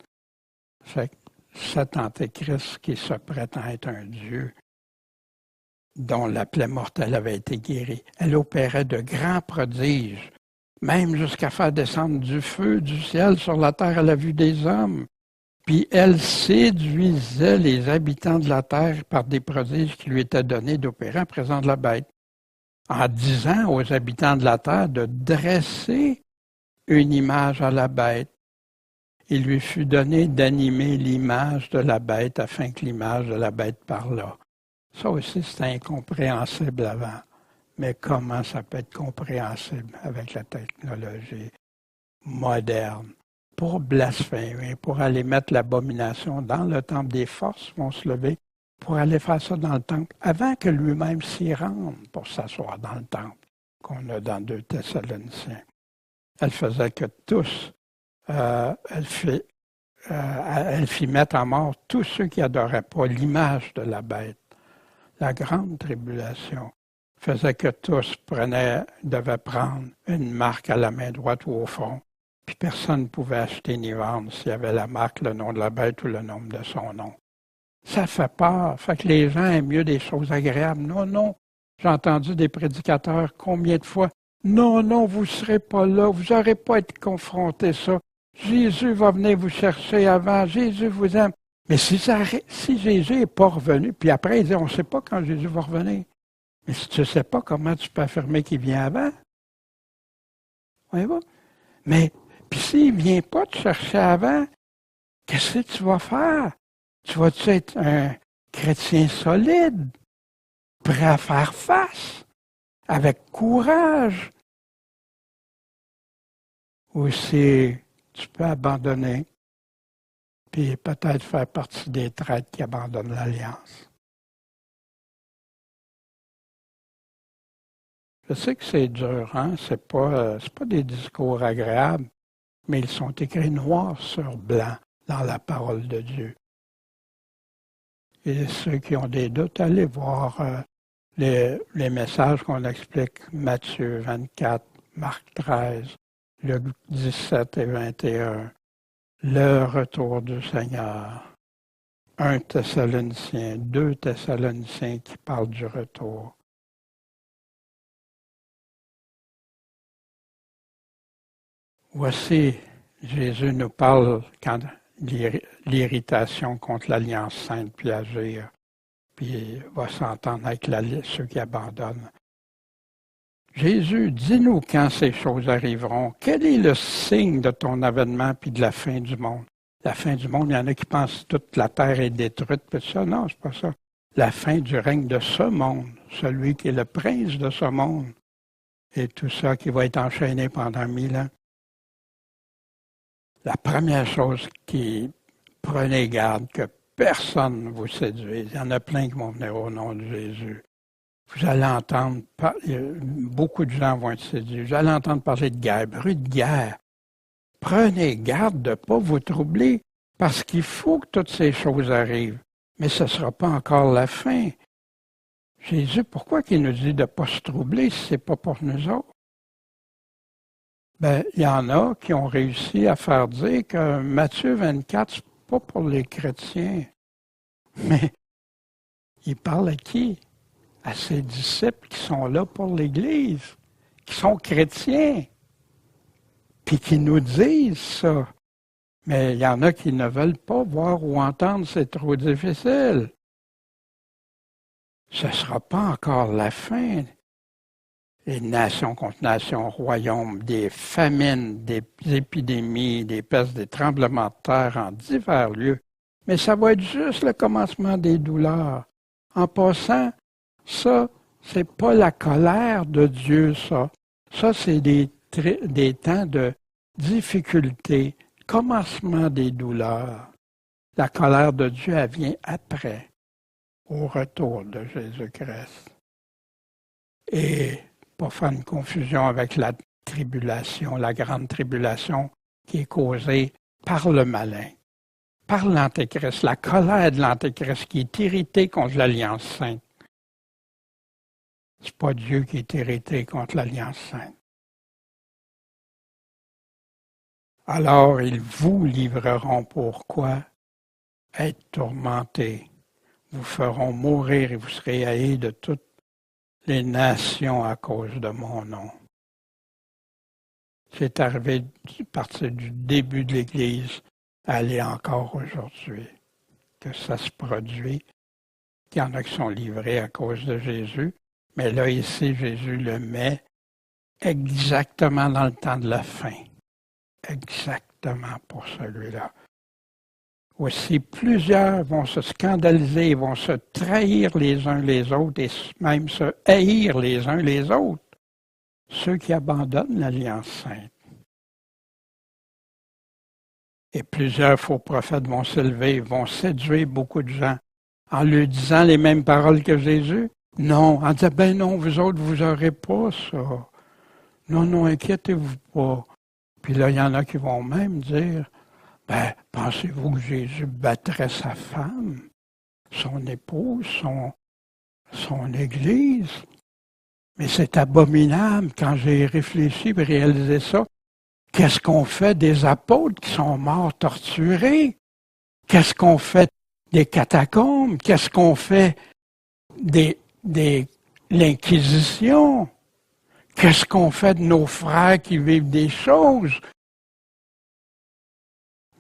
Fait que cet Antéchrist qui se prétend être un Dieu, dont la plaie mortelle avait été guérie, elle opérait de grands prodiges, même jusqu'à faire descendre du feu du ciel sur la terre à la vue des hommes. Puis elle séduisait les habitants de la terre par des prodiges qui lui étaient donnés d'opérer en présence de la bête, en disant aux habitants de la terre de dresser une image à la bête. Il lui fut donné d'animer l'image de la bête afin que l'image de la bête parlât. Ça aussi, c'est incompréhensible avant. Mais comment ça peut être compréhensible avec la technologie moderne? Pour blasphémer, pour aller mettre l'abomination dans le temple, des forces vont se lever pour aller faire ça dans le temple, avant que lui-même s'y rende pour s'asseoir dans le temple, qu'on a dans 2 Thessaloniciens. Elle faisait que tous, elle fit mettre à mort tous ceux qui n'adoraient pas l'image de la bête. La grande tribulation faisait que tous devaient prendre une marque à la main droite ou au front. Puis personne ne pouvait acheter ni vendre s'il y avait la marque, le nom de la bête ou le nom de son nom. Ça fait peur. Fait que les gens aiment mieux des choses agréables. Non, non. J'ai entendu des prédicateurs combien de fois. Non, non, vous ne serez pas là. Vous n'aurez pas été confrontés à ça. Jésus va venir vous chercher avant. Jésus vous aime. Mais si Jésus n'est pas revenu, puis après, il dit, on ne sait pas quand Jésus va revenir. Mais si tu ne sais pas, comment tu peux affirmer qu'il vient avant? Voyez-vous? Mais, puis s'il ne vient pas te chercher avant, qu'est-ce que tu vas faire? Tu vas-tu être un chrétien solide? prêt à faire face, avec courage. Ou si tu peux abandonner, puis peut-être faire partie des traîtres qui abandonnent l'Alliance. Je sais que c'est dur, hein? C'est pas des discours agréables, mais ils sont écrits noir sur blanc dans la parole de Dieu. Et ceux qui ont des doutes, allez voir les messages qu'on explique, Matthieu 24, Marc 13, Luc 17 et 21, le retour du Seigneur, 1 Thessaloniciens, 2 Thessaloniciens qui parlent du retour. Voici, Jésus nous parle quand l'irritation contre l'Alliance sainte, puis agir, puis va s'entendre avec ceux qui abandonnent. Jésus, dis-nous quand ces choses arriveront. Quel est le signe de ton avènement puis de la fin du monde? La fin du monde, il y en a qui pensent que toute la terre est détruite, puis ça, non, c'est pas ça. La fin du règne de ce monde, celui qui est le prince de ce monde, et tout ça qui va être enchaîné pendant 1000 ans. La première chose prenez garde que personne ne vous séduise. Il y en a plein qui vont venir au nom de Jésus. Vous allez entendre, beaucoup de gens vont être séduits. Vous allez entendre parler de guerre, bruit de guerre. Prenez garde de ne pas vous troubler, parce qu'il faut que toutes ces choses arrivent. Mais ce ne sera pas encore la fin. Jésus, pourquoi il nous dit de ne pas se troubler si ce n'est pas pour nous autres? Ben, il y en a qui ont réussi à faire dire que Matthieu 24, c'est pas pour les chrétiens. Mais il parle à qui? À ses disciples qui sont là pour l'Église, qui sont chrétiens, puis qui nous disent ça. Mais il y en a qui ne veulent pas voir ou entendre, c'est trop difficile. Ce ne sera pas encore la fin. Les nations contre nations, royaumes, des famines, des épidémies, des pestes, des tremblements de terre en divers lieux. Mais ça va être juste le commencement des douleurs. En passant, ça, c'est pas la colère de Dieu, ça. Ça, c'est des temps de difficulté, commencement des douleurs. La colère de Dieu, elle vient après, au retour de Jésus-Christ. Et pas faire une confusion avec la tribulation, la grande tribulation qui est causée par le malin, par l'Antéchrist, la colère de l'Antéchrist qui est irrité contre l'Alliance sainte. C'est pas Dieu qui est irrité contre l'Alliance sainte. Alors ils vous livreront pourquoi? Être tourmentés. Vous feront mourir et vous serez haïs de toutes les nations à cause de mon nom. C'est arrivé à partir du début de l'Église, elle est encore aujourd'hui, que ça se produit, qu'il y en a qui sont livrés à cause de Jésus, mais là, ici, Jésus le met exactement dans le temps de la fin, exactement pour celui-là. Aussi, plusieurs vont se scandaliser, vont se trahir les uns les autres et même se haïr les uns les autres, ceux qui abandonnent l'Alliance sainte. Et plusieurs faux prophètes vont s'élever, vont séduire beaucoup de gens en leur disant les mêmes paroles que Jésus. Non, en disant, ben non, vous autres, vous n'aurez pas ça. Non, non, inquiétez-vous pas. Puis là, il y en a qui vont même dire, ben, pensez-vous que Jésus battrait sa femme, son épouse, son Église? Mais c'est abominable quand j'ai réfléchi et réalisé ça. Qu'est-ce qu'on fait des apôtres qui sont morts torturés? Qu'est-ce qu'on fait des catacombes? Qu'est-ce qu'on fait de l'Inquisition? Qu'est-ce qu'on fait de nos frères qui vivent des choses?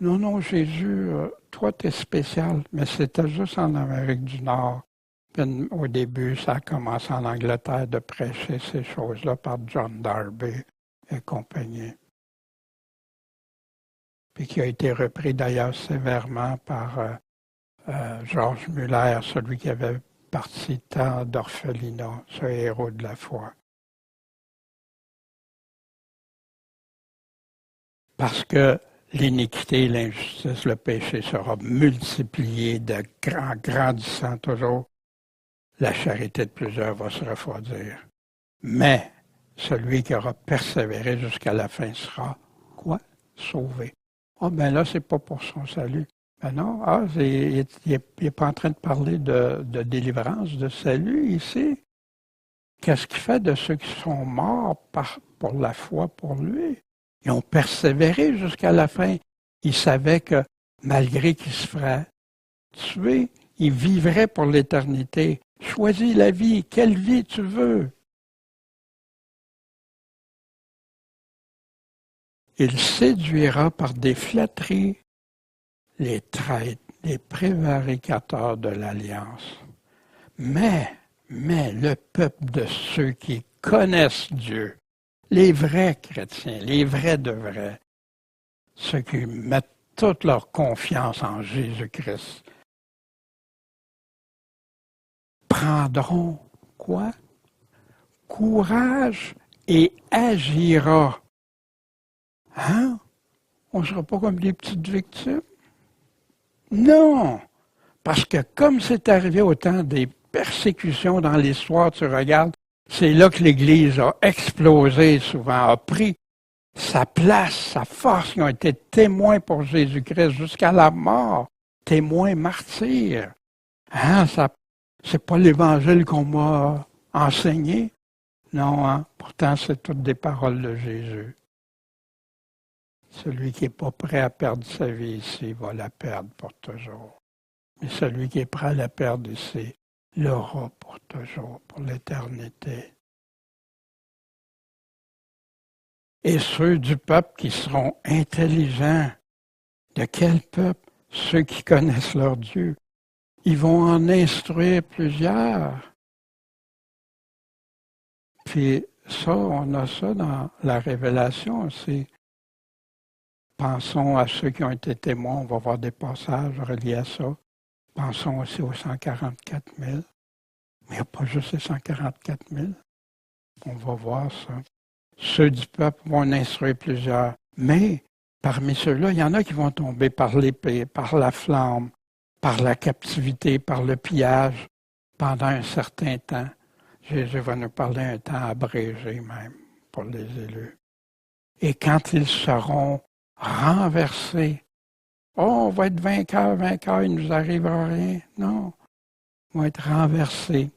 Non, non, Jésus, toi, tu es spécial, mais c'était juste en Amérique du Nord. Puis, au début, ça a commencé en Angleterre de prêcher ces choses-là par John Darby et compagnie. Puis qui a été repris d'ailleurs sévèrement par George Muller, celui qui avait partie tant d'orphelinat, ce héros de la foi. Parce que l'iniquité, l'injustice, le péché sera multiplié en grandissant toujours. La charité de plusieurs va se refroidir. Mais celui qui aura persévéré jusqu'à la fin sera, quoi? Sauvé. Ah, ben là, c'est pas pour son salut. Ben non, il n'est pas en train de parler de délivrance, de salut ici. Qu'est-ce qu'il fait de ceux qui sont morts pour la foi pour lui? Ils ont persévéré jusqu'à la fin. Ils savaient que malgré qu'ils se feraient tuer, ils vivraient pour l'éternité. Choisis la vie. Quelle vie tu veux? Il séduira par des flatteries les traîtres, les prévaricateurs de l'Alliance. Mais le peuple de ceux qui connaissent Dieu, les vrais chrétiens, les vrais de vrais, ceux qui mettent toute leur confiance en Jésus-Christ, prendront quoi? Courage et agira. Hein? On ne sera pas comme des petites victimes? Non! Parce que comme c'est arrivé au temps des persécutions dans l'histoire, tu regardes, c'est là que l'Église a explosé souvent, a pris sa place, sa force. Ils ont été témoins pour Jésus-Christ jusqu'à la mort, témoins martyrs. Hein, c'est pas l'Évangile qu'on m'a enseigné. Non, hein? Pourtant, c'est toutes des paroles de Jésus. Celui qui n'est pas prêt à perdre sa vie ici va la perdre pour toujours. Mais celui qui est prêt à la perdre ici l'aura pour toujours, pour l'éternité. Et ceux du peuple qui seront intelligents, de quel peuple? Ceux qui connaissent leur Dieu. Ils vont en instruire plusieurs. Puis ça, on a ça dans la Révélation aussi. Pensons à ceux qui ont été témoins, on va voir des passages reliés à ça. Pensons aussi aux 144 000. Mais il n'y a pas juste les 144 000. On va voir ça. Ceux du peuple vont en instruire plusieurs. Mais parmi ceux-là, il y en a qui vont tomber par l'épée, par la flamme, par la captivité, par le pillage, pendant un certain temps. Jésus va nous parler un temps abrégé même pour les élus. Et quand ils seront renversés, on va être vainqueurs, il ne nous arrivera rien. Non, ils vont être renversés.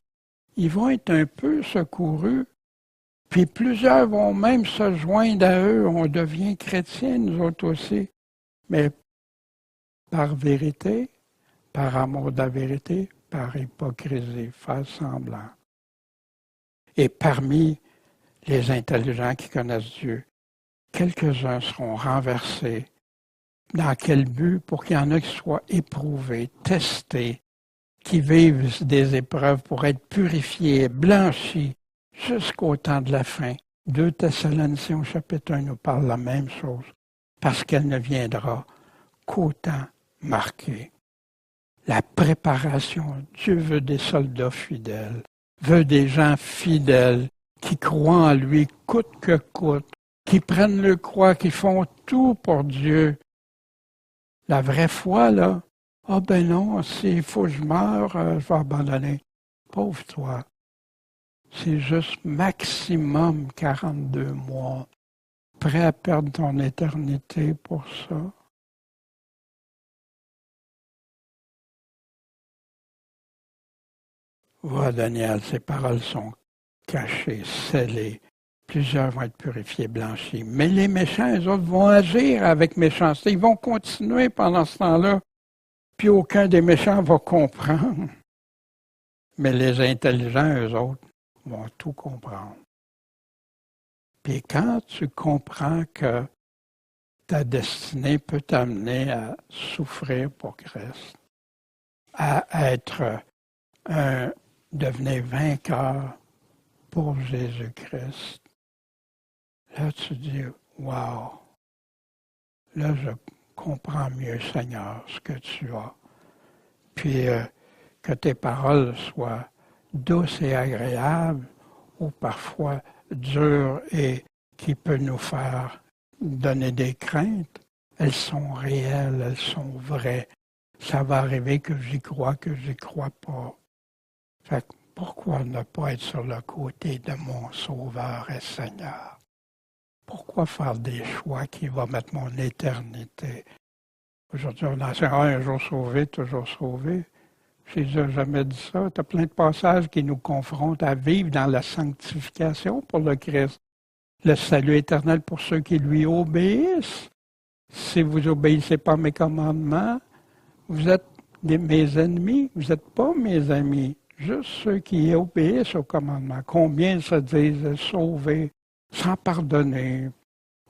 Ils vont être un peu secourus, puis plusieurs vont même se joindre à eux. On devient chrétiens, nous autres aussi, mais par vérité, par amour de la vérité, par hypocrisie, faire semblant. Et parmi les intelligents qui connaissent Dieu, quelques-uns seront renversés. Dans quel but? Pour qu'il y en ait qui soient éprouvés, testés, qui vivent des épreuves pour être purifiés, blanchis, jusqu'au temps de la fin. 2 Thessaloniciens au chapitre 1 nous parle la même chose, parce qu'elle ne viendra qu'au temps marqué. La préparation, Dieu veut des soldats fidèles, veut des gens fidèles, qui croient en lui coûte que coûte, qui prennent le croix, qui font tout pour Dieu. La vraie foi, là, ah ben non, s'il faut que je meure, je vais abandonner. Pauvre toi. C'est juste maximum 42 mois. Prêt à perdre ton éternité pour ça? Vois, Daniel, ces paroles sont cachées, scellées. Plusieurs vont être purifiés, blanchis. Mais les méchants, les autres, vont agir avec méchanceté. Ils vont continuer pendant ce temps-là. Puis aucun des méchants va comprendre. Mais les intelligents, eux autres, vont tout comprendre. Puis quand tu comprends que ta destinée peut t'amener à souffrir pour Christ, à être devenir vainqueur pour Jésus-Christ, là tu dis, wow, là je comprends mieux, Seigneur, ce que tu as. Puis que tes paroles soient douces et agréables, ou parfois dures et qui peuvent nous faire donner des craintes. Elles sont réelles, elles sont vraies. Ça va arriver que j'y crois pas. Fait que pourquoi ne pas être sur le côté de mon Sauveur et Seigneur? Pourquoi faire des choix qui vont mettre mon éternité? Aujourd'hui, on enseigne un jour sauvé, toujours sauvé. Jésus n'a jamais dit ça. Tu as plein de passages qui nous confrontent à vivre dans la sanctification pour le Christ. Le salut éternel pour ceux qui lui obéissent. Si vous n'obéissez pas à mes commandements, vous êtes mes ennemis, vous n'êtes pas mes amis. Juste ceux qui obéissent aux commandements. Combien se disent sauvés, sans pardonner.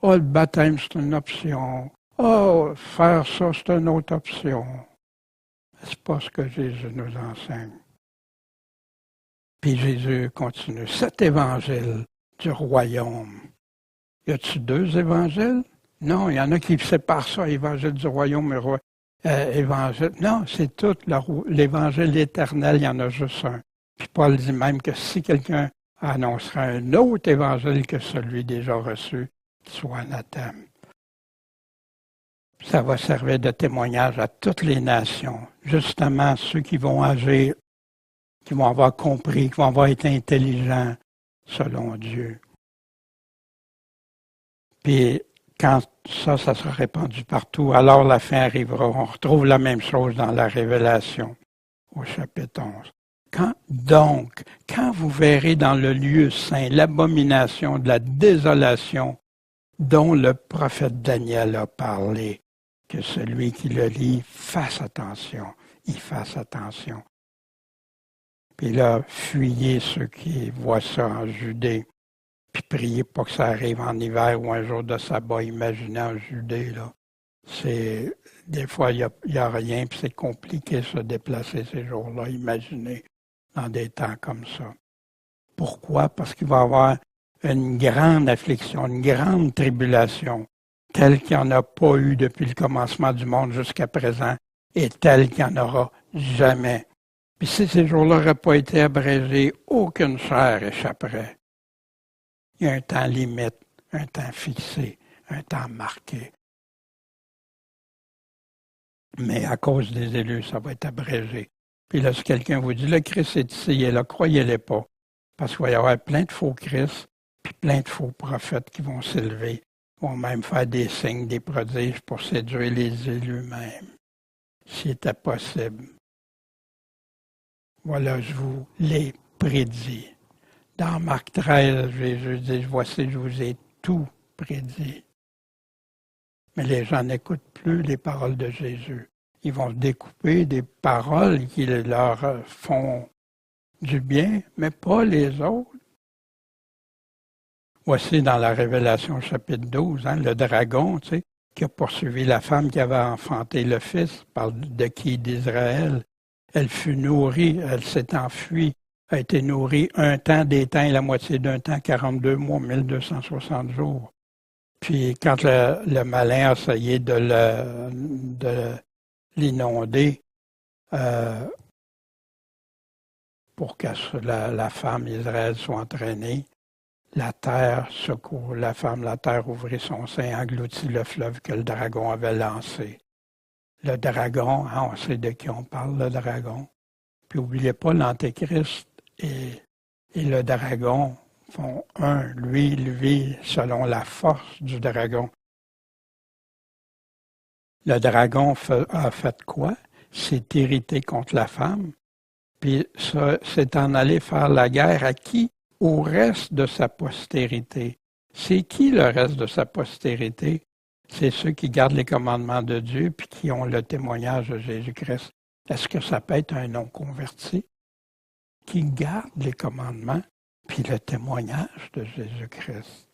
Oh, le baptême, c'est une option. Oh, faire ça, c'est une autre option. C'est pas ce que Jésus nous enseigne. Puis Jésus continue. Cet évangile du royaume. Y a-t-il deux évangiles? Non, il y en a qui séparent ça, évangile du royaume et évangile. Non, c'est tout l'évangile éternel, il y en a juste un. Puis Paul dit même que si quelqu'un annoncera un autre évangile que celui déjà reçu, qu'il soit anathème. Ça va servir de témoignage à toutes les nations, justement ceux qui vont agir, qui vont avoir compris, qui vont avoir été intelligents selon Dieu. Puis quand ça sera répandu partout, alors la fin arrivera. On retrouve la même chose dans la Révélation au chapitre 11. Quand vous verrez dans le lieu saint l'abomination de la désolation dont le prophète Daniel a parlé, que celui qui le lit fasse attention, il fasse attention. Puis là, fuyez ceux qui voient ça en Judée, puis priez pas que ça arrive en hiver ou un jour de sabbat. Imaginez en Judée, là. Des fois, il y a rien, puis c'est compliqué de se déplacer ces jours-là. Imaginez dans des temps comme ça. Pourquoi? Parce qu'il va y avoir une grande affliction, une grande tribulation, telle qu'il n'y en a pas eu depuis le commencement du monde jusqu'à présent, et telle qu'il n'y en aura jamais. Puis si ces jours-là n'auraient pas été abrégés, aucune chair échapperait. Il y a un temps limite, un temps fixé, un temps marqué. Mais à cause des élus, ça va être abrégé. Puis là, si quelqu'un vous dit, le Christ est ici, il est là, croyez-les pas. Parce qu'il va y avoir plein de faux Christ, puis plein de faux prophètes qui vont s'élever, vont même faire des signes, des prodiges pour séduire les élus même, si c'était possible. Voilà, je vous l'ai prédit. Dans Marc 13, Jésus dit, voici, je vous ai tout prédit. Mais les gens n'écoutent plus les paroles de Jésus. Ils vont découper des paroles qui leur font du bien, mais pas les autres. Voici dans la Révélation chapitre 12, le dragon, qui a poursuivi la femme qui avait enfanté le fils, parle de qui? D'Israël. Elle fut nourrie, elle s'est enfuie, a été nourrie un temps, des temps et la moitié d'un temps, 42 mois, 1260 jours. Puis quand le malin a essayé de l'inonder pour que la femme Israël soit entraînée, la terre secourt la femme, la terre ouvrit son sein, engloutit le fleuve que le dragon avait lancé. Le dragon, on sait de qui on parle, le dragon. Puis n'oubliez pas, l'Antéchrist et le dragon font un. Lui, selon la force du dragon. Le dragon a fait quoi? S'est irrité contre la femme, puis c'est en allé faire la guerre à qui? Au reste de sa postérité. C'est qui le reste de sa postérité? C'est ceux qui gardent les commandements de Dieu puis qui ont le témoignage de Jésus-Christ. Est-ce que ça peut être un non-converti qui garde les commandements puis le témoignage de Jésus-Christ?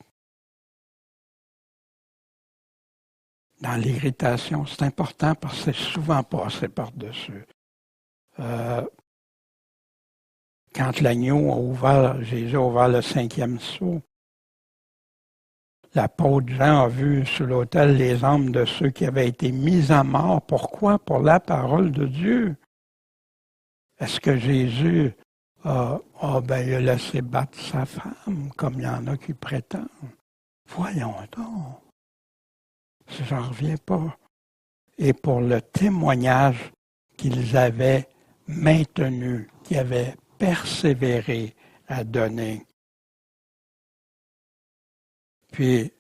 Dans l'irritation, c'est important parce que c'est souvent passé par-dessus. Quand l'agneau a ouvert, Jésus a ouvert le 5e sceau, l'apôtre Jean a vu sur l'autel les âmes de ceux qui avaient été mis à mort. Pourquoi? Pour la parole de Dieu. Est-ce que Jésus il a laissé battre sa femme, comme il y en a qui prétendent? Voyons donc. J'en reviens pas. Et pour le témoignage qu'ils avaient maintenu, qu'ils avaient persévéré à donner. Puis,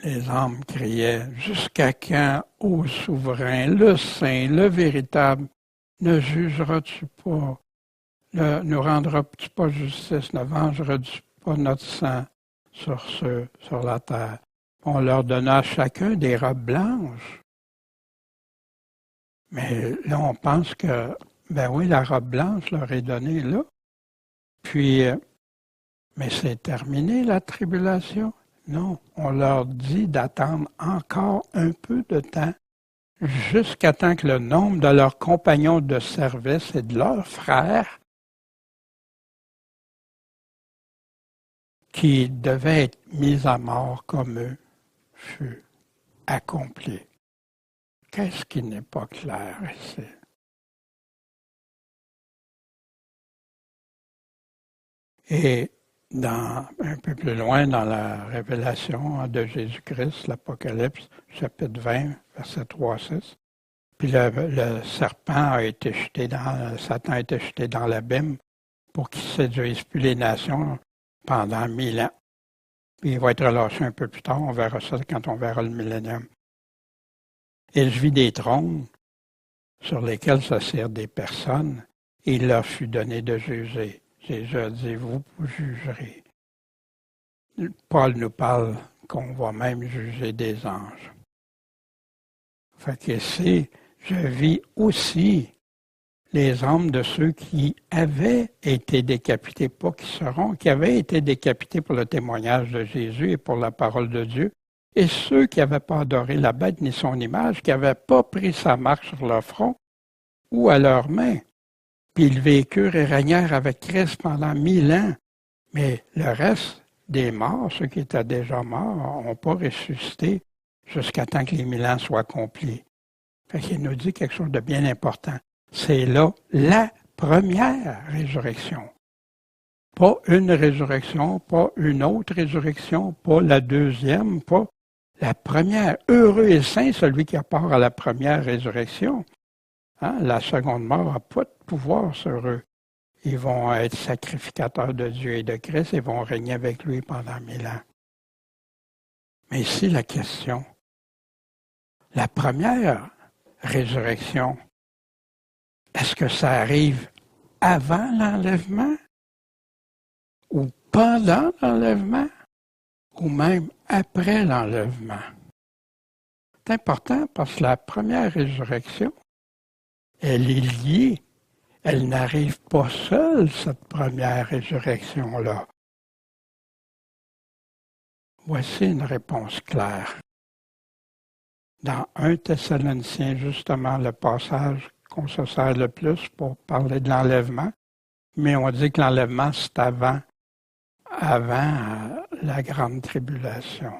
les hommes criaient, « Jusqu'à quand, ô souverain, le saint, le véritable, ne jugeras-tu pas? Ne rendras-tu pas justice? Ne vengeras-tu pas notre sang sur ceux, sur la terre? » On leur donna à chacun des robes blanches. Mais là, on pense que, ben oui, la robe blanche leur est donnée là. Puis, mais c'est terminé la tribulation. Non, on leur dit d'attendre encore un peu de temps, jusqu'à temps que le nombre de leurs compagnons de service et de leurs frères qui devaient être mis à mort comme eux fut accompli. Qu'est-ce qui n'est pas clair ici? Et un peu plus loin dans la révélation de Jésus-Christ, l'Apocalypse, chapitre 20, verset 3-6, puis le serpent a été jeté Satan a été jeté dans l'abîme pour qu'il ne séduise plus les nations pendant 1000 ans. Puis il va être relâché un peu plus tard, on verra ça quand on verra le millénium. Et je vis des trônes sur lesquels s'assirent des personnes, et il leur fut donné de juger. Jésus a dit, vous jugerez. Paul nous parle qu'on va même juger des anges. Fait qu'ici, je vis aussi les âmes de ceux qui avaient été décapités, pas qui seront, qui avaient été décapités pour le témoignage de Jésus et pour la parole de Dieu, et ceux qui n'avaient pas adoré la bête ni son image, qui n'avaient pas pris sa marque sur leur front ou à leurs mains. Puis ils vécurent et régnèrent avec Christ pendant 1000 ans. Mais le reste des morts, ceux qui étaient déjà morts, n'ont pas ressuscité jusqu'à temps que les 1000 ans soient accomplis. Fait qu'il nous dit quelque chose de bien important. C'est là la première résurrection. Pas une résurrection, pas une autre résurrection, pas la deuxième, pas la première. Heureux et saint celui qui a part à la première résurrection. Hein? La seconde mort n'a pas de pouvoir sur eux. Ils vont être sacrificateurs de Dieu et de Christ et vont régner avec lui pendant 1000 ans. Mais ici, la question, la première résurrection, est-ce que ça arrive avant l'enlèvement ou pendant l'enlèvement ou même après l'enlèvement? C'est important parce que la première résurrection, elle est liée. Elle n'arrive pas seule, cette première résurrection-là. Voici une réponse claire. Dans 1 Thessaloniciens, justement, le passage qu'on se sert le plus pour parler de l'enlèvement, mais on dit que l'enlèvement, c'est avant la grande tribulation.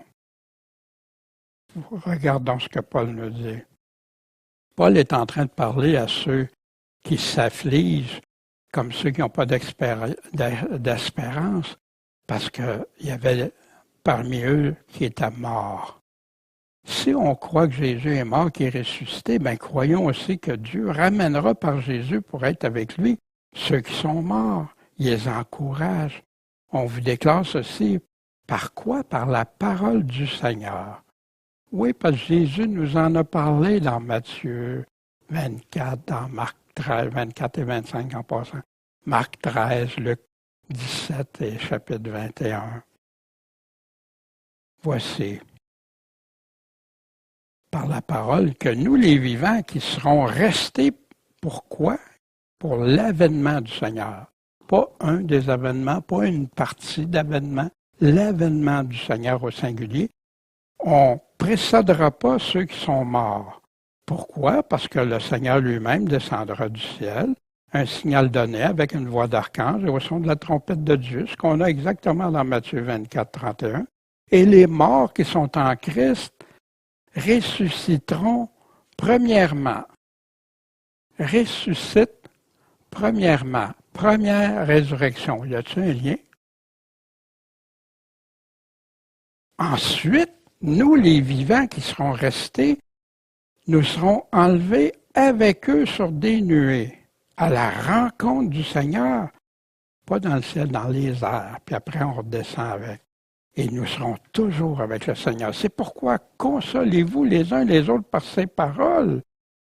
Regardons ce que Paul nous dit. Paul est en train de parler à ceux qui s'affligent, comme ceux qui n'ont pas d'espérance, parce qu'il y avait parmi eux qui étaient morts. Si on croit que Jésus est mort, qu'il est ressuscité, bien croyons aussi que Dieu ramènera par Jésus pour être avec lui ceux qui sont morts. Il les encourage. On vous déclare ceci. Par quoi? Par la parole du Seigneur. Oui, parce que Jésus nous en a parlé dans Matthieu 24, dans Marc 13, 24 et 25 en passant. Marc 13, Luc 17 et chapitre 21. Voici, par la parole, que nous les vivants qui serons restés, pourquoi? Pour l'avènement du Seigneur. Pas un des avènements, pas une partie d'avènement, l'avènement du Seigneur au singulier. On ne précédera pas ceux qui sont morts. Pourquoi? Parce que le Seigneur lui-même descendra du ciel, un signal donné avec une voix d'archange et au son de la trompette de Dieu, ce qu'on a exactement dans Matthieu 24, 31. Et les morts qui sont en Christ ressusciteront premièrement. Ressuscitent premièrement, première résurrection, y a-t-il un lien? Ensuite, nous, les vivants qui seront restés, nous serons enlevés avec eux sur des nuées, à la rencontre du Seigneur, pas dans le ciel, dans les airs, puis après on redescend avec. Et nous serons toujours avec le Seigneur. C'est pourquoi consolez-vous les uns les autres par ces paroles.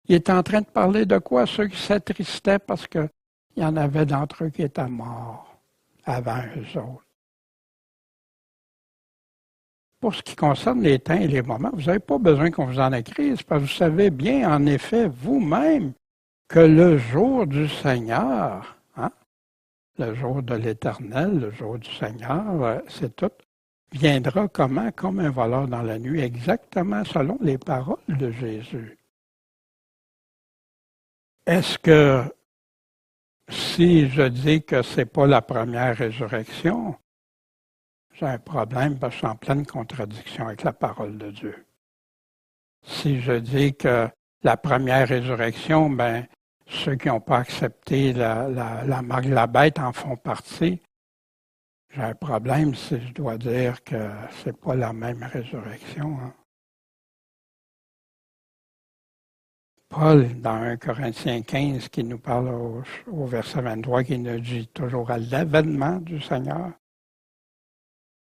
Il est en train de parler de quoi? Ceux qui s'attristaient parce qu'il y en avait d'entre eux qui étaient morts avant eux autres. Pour ce qui concerne les temps et les moments, vous n'avez pas besoin qu'on vous en écrive, parce que vous savez bien, en effet, vous-même, que le jour du Seigneur, le jour de l'Éternel, le jour du Seigneur, c'est tout, viendra comment? Comme un voleur dans la nuit, exactement selon les paroles de Jésus. Est-ce que si je dis que ce n'est pas la première résurrection, j'ai un problème parce que je suis en pleine contradiction avec la parole de Dieu. Si je dis que la première résurrection, ben, ceux qui n'ont pas accepté la marque de la bête en font partie, j'ai un problème si je dois dire que ce n'est pas la même résurrection. Paul, dans 1 Corinthiens 15, qui nous parle au verset 23, qui nous dit toujours à l'avènement du Seigneur.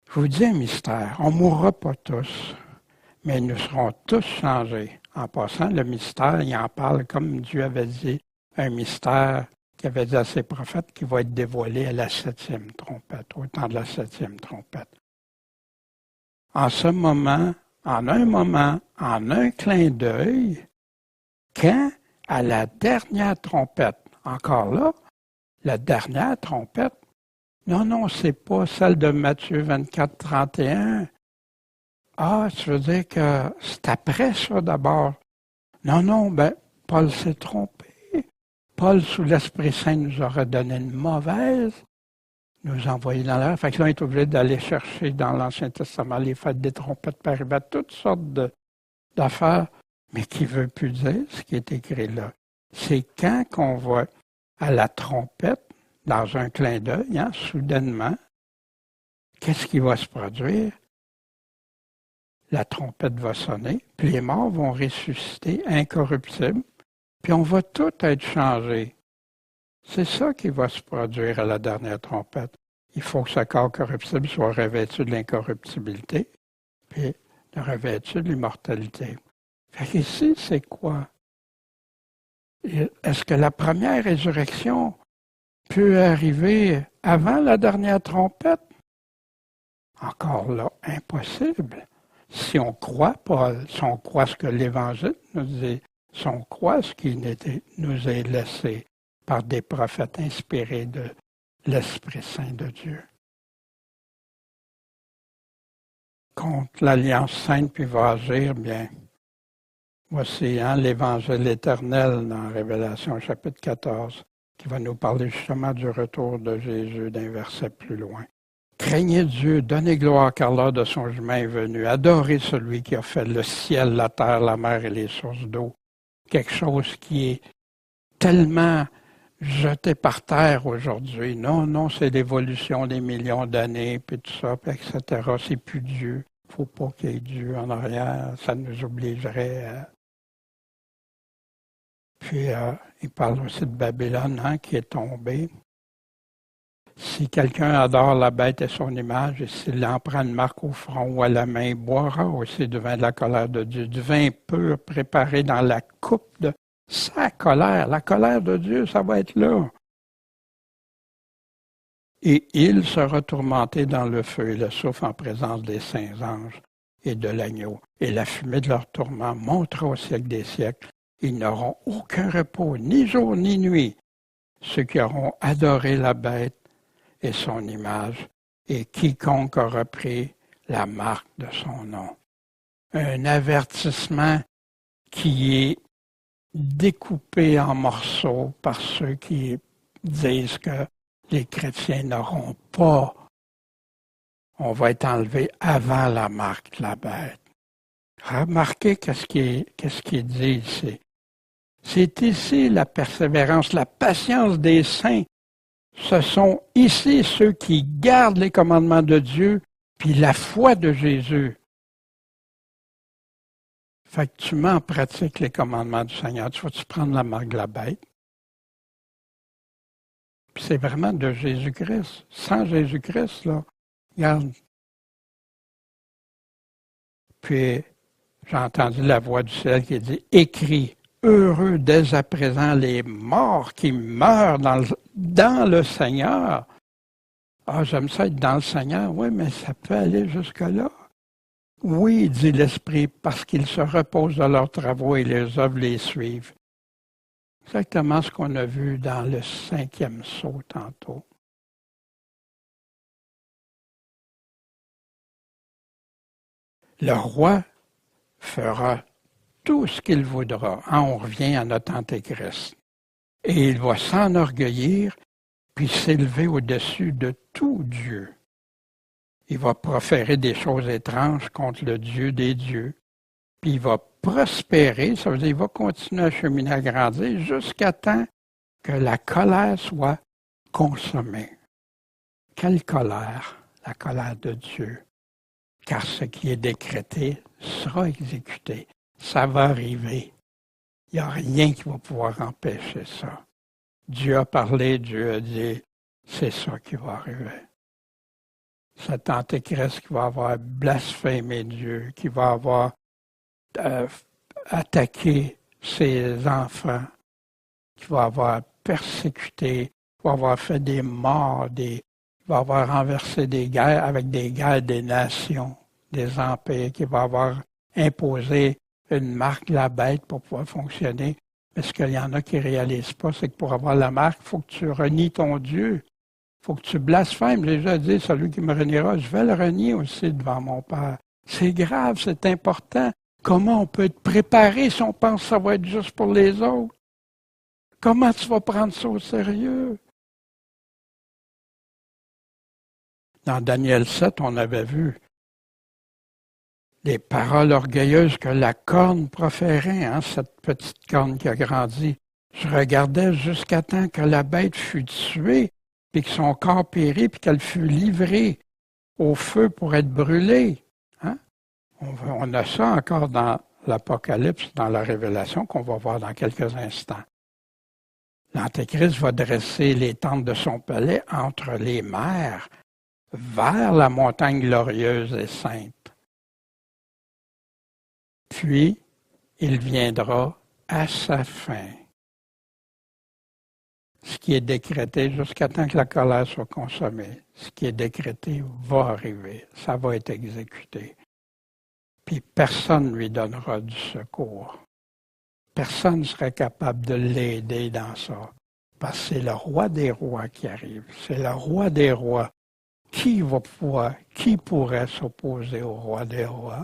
Je vous dis un mystère, on ne mourra pas tous, mais nous serons tous changés. En passant, le mystère, il en parle comme Dieu avait dit, un mystère qu'il avait dit à ses prophètes qui va être dévoilé à la 7e trompette, au temps de la 7e trompette. En ce moment, en un clin d'œil, quand à la dernière trompette, encore là, la dernière trompette, non, c'est pas celle de Matthieu 24, 31. Ah, tu veux dire que c'est après ça d'abord. Non, Paul s'est trompé. Paul, sous l'Esprit Saint, nous aurait donné une mauvaise, nous envoyer dans l'air. Fait que là, on est obligé d'aller chercher dans l'Ancien Testament les fêtes des trompettes par toutes sortes d'affaires, mais qui ne veut plus dire ce qui est écrit là. C'est quand qu'on va à la trompette, dans un clin d'œil, soudainement, qu'est-ce qui va se produire? La trompette va sonner, puis les morts vont ressusciter incorruptibles, puis on va tout être changé. C'est ça qui va se produire à la dernière trompette. Il faut que ce corps corruptible soit revêtu de l'incorruptibilité, puis revêtu de l'immortalité. Fait qu'ici, c'est quoi? Est-ce que la première résurrection peut arriver avant la dernière trompette? Encore là, impossible. Si on croit Paul, si on croit ce que l'Évangile nous dit, si on croit ce qui nous est laissé par des prophètes inspirés de l'Esprit Saint de Dieu. Contre l'Alliance Sainte puis va agir, bien, voici l'Évangile éternel dans Révélation chapitre 14, qui va nous parler justement du retour de Jésus d'un verset plus loin. Craignez Dieu, donnez gloire car l'heure de son jugement est venue. Adorez celui qui a fait le ciel, la terre, la mer et les sources d'eau. Quelque chose qui est tellement jeté par terre aujourd'hui. Non, c'est l'évolution des millions d'années, puis tout ça, puis etc. C'est plus Dieu. Il ne faut pas qu'il y ait Dieu en arrière. Ça nous obligerait à... Puis, il parle aussi de Babylone qui est tombée. Si quelqu'un adore la bête et son image, et s'il en prend une marque au front ou à la main, il boira aussi du vin de la colère de Dieu, du vin pur préparé dans la coupe de sa colère. La colère de Dieu, ça va être là. Et il sera tourmenté dans le feu et le souffle en présence des saints anges et de l'agneau. Et la fumée de leur tourment montera au siècle des siècles. Ils n'auront aucun repos, ni jour ni nuit, ceux qui auront adoré la bête et son image, et quiconque aura pris la marque de son nom. Un avertissement qui est découpé en morceaux par ceux qui disent que les chrétiens n'auront pas. On va être enlevé avant la marque de la bête. Remarquez qu'est-ce qui est dit ici. C'est ici la persévérance, la patience des saints. Ce sont ici ceux qui gardent les commandements de Dieu, puis la foi de Jésus. Fait que tu mets en pratique les commandements du Seigneur. Tu vas-tu prendre la marque de la bête? Puis c'est vraiment de Jésus-Christ. Sans Jésus-Christ, là, regarde. Puis j'ai entendu la voix du ciel qui dit « Écris, heureux dès à présent les morts qui meurent dans le Seigneur. » Ah, j'aime ça être dans le Seigneur. Oui, mais ça peut aller jusque-là. Oui, dit l'Esprit, parce qu'ils se reposent de leurs travaux et les œuvres les suivent. Exactement ce qu'on a vu dans le 5e sceau tantôt. Le roi fera tout ce qu'il voudra. On revient à notre Antéchrist. Et il va s'enorgueillir puis s'élever au-dessus de tout Dieu. Il va proférer des choses étranges contre le Dieu des dieux. Puis il va prospérer, ça veut dire qu'il va continuer à cheminer, à grandir, jusqu'à temps que la colère soit consommée. Quelle colère? La colère de Dieu. Car ce qui est décrété sera exécuté. Ça va arriver. Il n'y a rien qui va pouvoir empêcher ça. Dieu a parlé, Dieu a dit, c'est ça qui va arriver. Cet antéchrist qui va avoir blasphémé Dieu, qui va avoir attaqué ses enfants, qui va avoir persécuté, qui va avoir fait des morts, qui va avoir renversé des guerres avec des guerres des nations, des empires, qui va avoir imposé une marque de la bête pour pouvoir fonctionner. Mais ce qu'il y en a qui ne réalisent pas, c'est que pour avoir la marque, il faut que tu renies ton Dieu. Il faut que tu blasphèmes. J'ai déjà dit, celui qui me reniera, je vais le renier aussi devant mon Père. C'est grave, c'est important. Comment on peut être préparé si on pense que ça va être juste pour les autres? Comment tu vas prendre ça au sérieux? Dans Daniel 7, on avait vu les paroles orgueilleuses que la corne proférait, hein, cette petite corne qui a grandi. Je regardais jusqu'à temps que la bête fût tuée, puis que son corps périt, puis qu'elle fût livrée au feu pour être brûlée. Hein? On a ça encore dans l'Apocalypse, dans la Révélation, qu'on va voir dans quelques instants. L'Antéchrist va dresser les tentes de son palais entre les mers, vers la montagne glorieuse et sainte. Puis, il viendra à sa fin. Ce qui est décrété jusqu'à temps que la colère soit consommée, ce qui est décrété va arriver, ça va être exécuté. Puis personne ne lui donnera du secours. Personne ne serait capable de l'aider dans ça. Parce que c'est le roi des rois qui arrive. C'est le roi des rois. Qui pourrait s'opposer au roi des rois?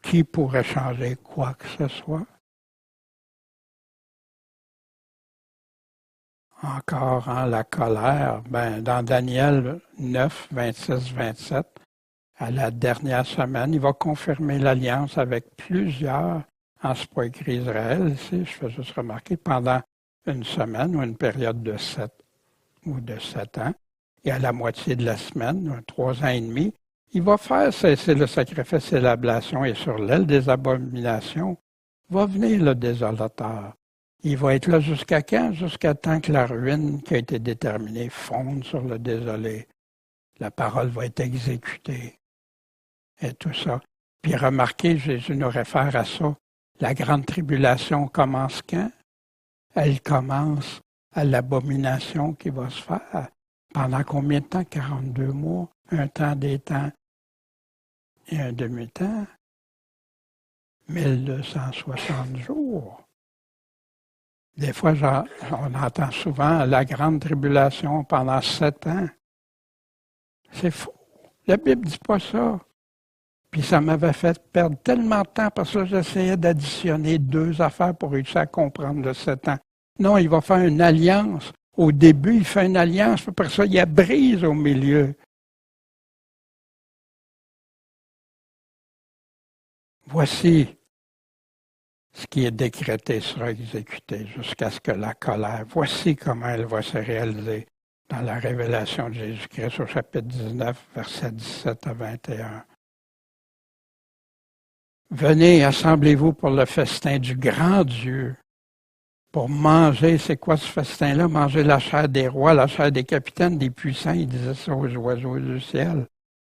Qui pourrait changer quoi que ce soit? Encore, hein, la colère. Dans Daniel 9, 26, 27, à la dernière semaine, il va confirmer l'alliance avec plusieurs, c'est pas écrit Israël ici, je fais juste remarquer, pendant une semaine ou une période de 7 ans, et à la moitié de la semaine, 3 ans et demi, il va faire cesser le sacrifice et l'ablation, et sur l'aile des abominations va venir le désolateur. Il va être là jusqu'à quand? Jusqu'à temps que la ruine qui a été déterminée fonde sur le désolé. La parole va être exécutée. Et tout ça. Puis remarquez, Jésus nous réfère à ça. La grande tribulation commence quand? Elle commence à l'abomination qui va se faire. Pendant combien de temps? 42 mois, un temps, des temps et un demi-temps. 1260 jours. Des fois, on entend souvent la grande tribulation pendant 7 ans. C'est faux. La Bible ne dit pas ça. Puis ça m'avait fait perdre tellement de temps parce que j'essayais d'additionner 2 affaires pour réussir à comprendre le 7 ans. Non, il va faire une alliance. Au début, il fait une alliance, puis après ça, il y a brise au milieu. Voici, ce qui est décrété sera exécuté jusqu'à ce que la colère, voici comment elle va se réaliser dans la révélation de Jésus-Christ au chapitre 19, versets 17 à 21. Venez, assemblez-vous pour le festin du grand Dieu, pour manger, c'est quoi ce festin-là? Manger la chair des rois, la chair des capitaines, des puissants, ils disaient ça aux oiseaux du ciel.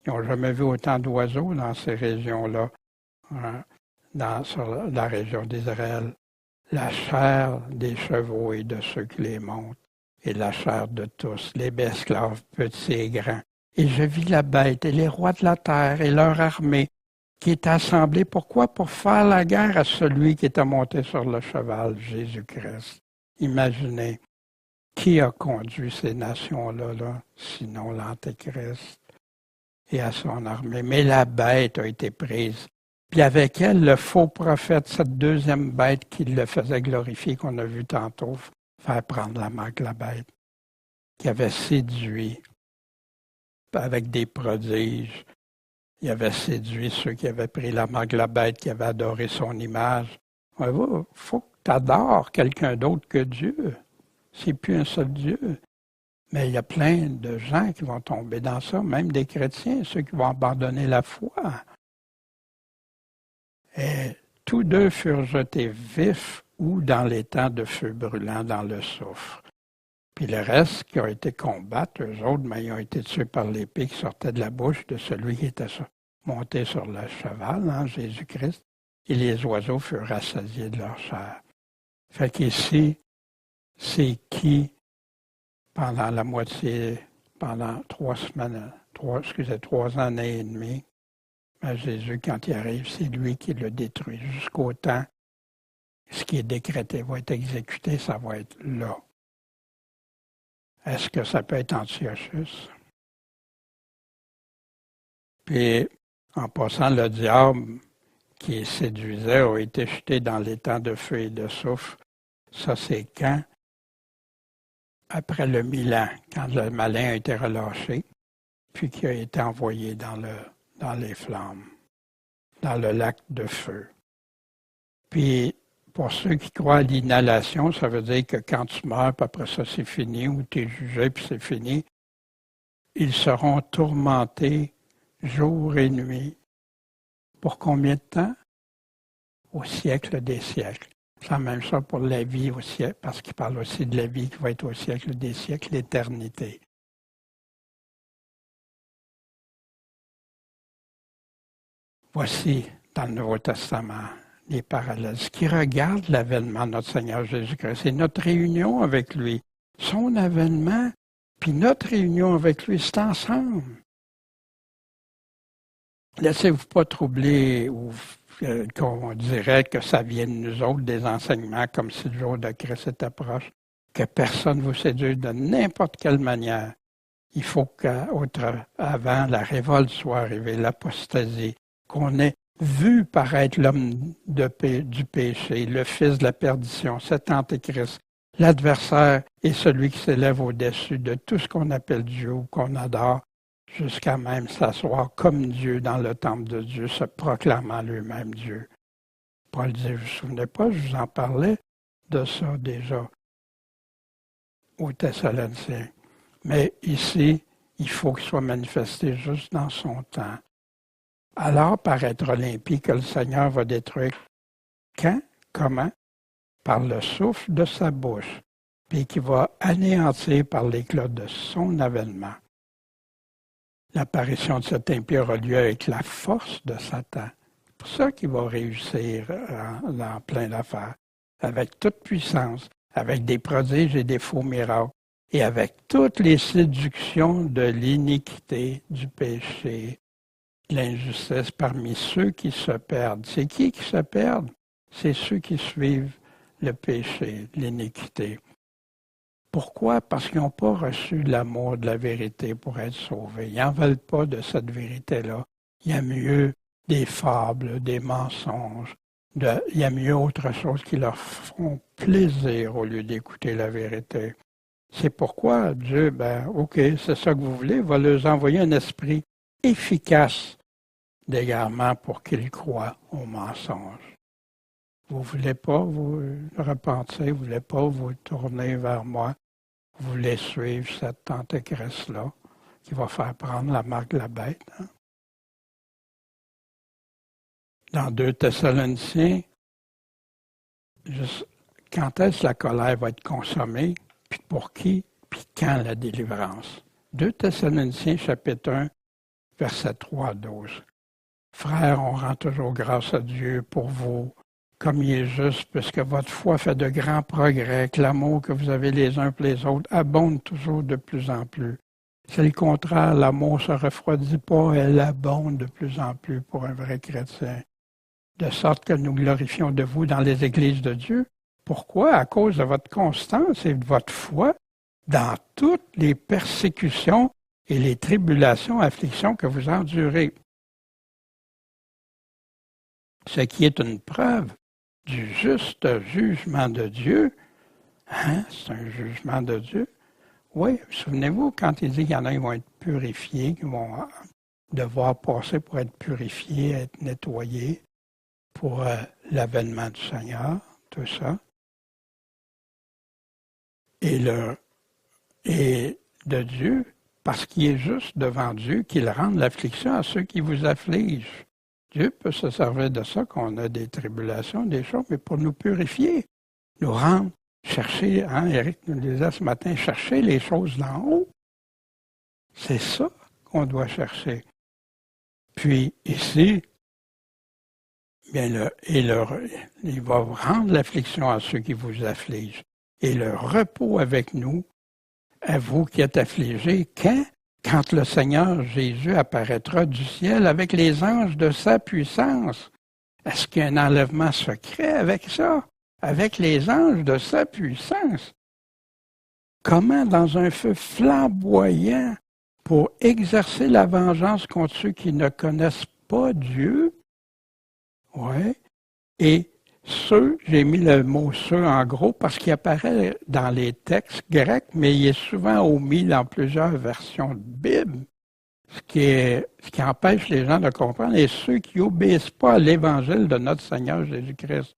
Ils n'ont jamais vu autant d'oiseaux dans ces régions-là, sur la région d'Israël. La chair des chevaux et de ceux qui les montent, et la chair de tous, les esclaves, petits et grands. Et je vis la bête et les rois de la terre et leur armée qui est assemblée. Pourquoi? Pour faire la guerre à celui qui était monté sur le cheval, Jésus-Christ. Imaginez, qui a conduit ces nations-là, sinon l'Antéchrist et à son armée. Mais la bête a été prise. Puis avec elle, le faux prophète, cette deuxième bête qui le faisait glorifier, qu'on a vu tantôt, faire prendre la marque de la bête, qui avait séduit avec des prodiges. Il avait séduit ceux qui avaient pris la marque de la bête, qui avaient adoré son image. Il faut que tu adores quelqu'un d'autre que Dieu. C'est plus un seul Dieu. Mais il y a plein de gens qui vont tomber dans ça, même des chrétiens, ceux qui vont abandonner la foi. Et tous deux furent jetés vifs ou dans les temps de feu brûlant dans le soufre. Puis le reste qui a été combattu, eux autres, mais ils ont été tués par l'épée qui sortait de la bouche de celui qui était monté sur le cheval, Jésus-Christ, et les oiseaux furent rassasiés de leur chair. Fait qu'ici, c'est qui, pendant la moitié, pendant 3 années et demie, Jésus, quand il arrive, c'est lui qui le détruit. Jusqu'au temps, ce qui est décrété va être exécuté, ça va être là. Est-ce que ça peut être Antiochus? Puis, en passant, le diable qui séduisait a été jeté dans les temps de feu et de soufre. Ça, c'est quand? Après le 1000 ans, quand le malin a été relâché, puis qui a été envoyé dans les flammes, dans le lac de feu. Puis, pour ceux qui croient à l'inhalation, ça veut dire que quand tu meurs, puis après ça, c'est fini, ou tu es jugé, puis c'est fini, ils seront tourmentés jour et nuit. Pour combien de temps? Au siècle des siècles. C'est la même chose pour la vie au siècle, parce qu'il parle aussi de la vie qui va être au siècle des siècles, l'éternité. Voici, dans le Nouveau Testament, les parallèles. Ce qui regarde l'avènement de notre Seigneur Jésus-Christ, c'est notre réunion avec lui. Son avènement, puis notre réunion avec lui, c'est ensemble. Laissez-vous pas troubler ou qu'on dirait que ça vient de nous autres, des enseignements, comme si le jour de Christ était proche, que personne ne vous séduise de n'importe quelle manière. Il faut qu'avant la révolte soit arrivée, l'apostasie, qu'on ait vu paraître l'homme du péché, le fils de la perdition, cet antéchrist, l'adversaire et celui qui s'élève au-dessus de tout ce qu'on appelle Dieu ou qu'on adore, jusqu'à même s'asseoir comme Dieu dans le temple de Dieu, se proclamant lui-même Dieu. Paul dit, vous ne vous souvenez pas, je vous en parlais de ça déjà aux Thessaloniciens. Mais ici, il faut qu'il soit manifesté juste dans son temps. Alors paraîtra l'impie que le Seigneur va détruire. Quand? Comment? Par le souffle de sa bouche, puis qui va anéantir par l'éclat de son avènement. L'apparition de cet impie aura lieu avec la force de Satan. C'est pour ça qu'il va réussir dans plein d'affaires, avec toute puissance, avec des prodiges et des faux miracles, et avec toutes les séductions de l'iniquité, du péché, de l'injustice parmi ceux qui se perdent. C'est qui se perdent? C'est ceux qui suivent le péché, l'iniquité. Pourquoi? Parce qu'ils n'ont pas reçu l'amour de la vérité pour être sauvés. Ils n'en veulent pas de cette vérité-là. Il y a mieux des fables, des mensonges. Il y a mieux autre chose qui leur font plaisir au lieu d'écouter la vérité. C'est pourquoi Dieu, OK, c'est ça que vous voulez, va leur envoyer un esprit efficace d'égarement pour qu'ils croient aux mensonges. Vous ne voulez pas vous repentir, vous ne voulez pas vous tourner vers moi. Vous voulez suivre cette antéchrist-là qui va faire prendre la marque de la bête. Hein? Dans 2 Thessaloniciens, quand est-ce que la colère va être consommée, puis pour qui, puis quand la délivrance? 2 Thessaloniciens, chapitre 1, verset 3 à 12. Frères, on rend toujours grâce à Dieu pour vous, comme il est juste, puisque votre foi fait de grands progrès, que l'amour que vous avez les uns pour les autres abonde toujours de plus en plus. C'est le contraire, l'amour ne se refroidit pas, elle abonde de plus en plus pour un vrai chrétien. De sorte que nous glorifions de vous dans les églises de Dieu. Pourquoi? À cause de votre constance et de votre foi dans toutes les persécutions et les tribulations, afflictions que vous endurez. Ce qui est une preuve du juste jugement de Dieu. Hein? C'est un jugement de Dieu. Oui, souvenez-vous, quand il dit qu'il y en a qui vont être purifiés, qui vont devoir passer pour être purifiés, être nettoyés pour l'avènement du Seigneur, tout ça. Et de Dieu, parce qu'il est juste devant Dieu, qu'il rende l'affliction à ceux qui vous affligent. Dieu peut se servir de ça, qu'on a des tribulations, des choses, mais pour nous purifier, nous rendre, chercher, hein, Éric nous disait ce matin, chercher les choses d'en haut. C'est ça qu'on doit chercher. Puis ici, bien il va rendre l'affliction à ceux qui vous affligent. Et le repos avec nous, à vous qui êtes affligés, quand le Seigneur Jésus apparaîtra du ciel avec les anges de sa puissance. Est-ce qu'il y a un enlèvement secret avec ça? Avec les anges de sa puissance? Comment dans un feu flamboyant pour exercer la vengeance contre ceux qui ne connaissent pas Dieu? Oui. Et ceux, j'ai mis le mot ceux en gros parce qu'il apparaît dans les textes grecs, mais il est souvent omis dans plusieurs versions de Bible, ce qui empêche les gens de comprendre. Et ceux qui n'obéissent pas à l'évangile de notre Seigneur Jésus-Christ.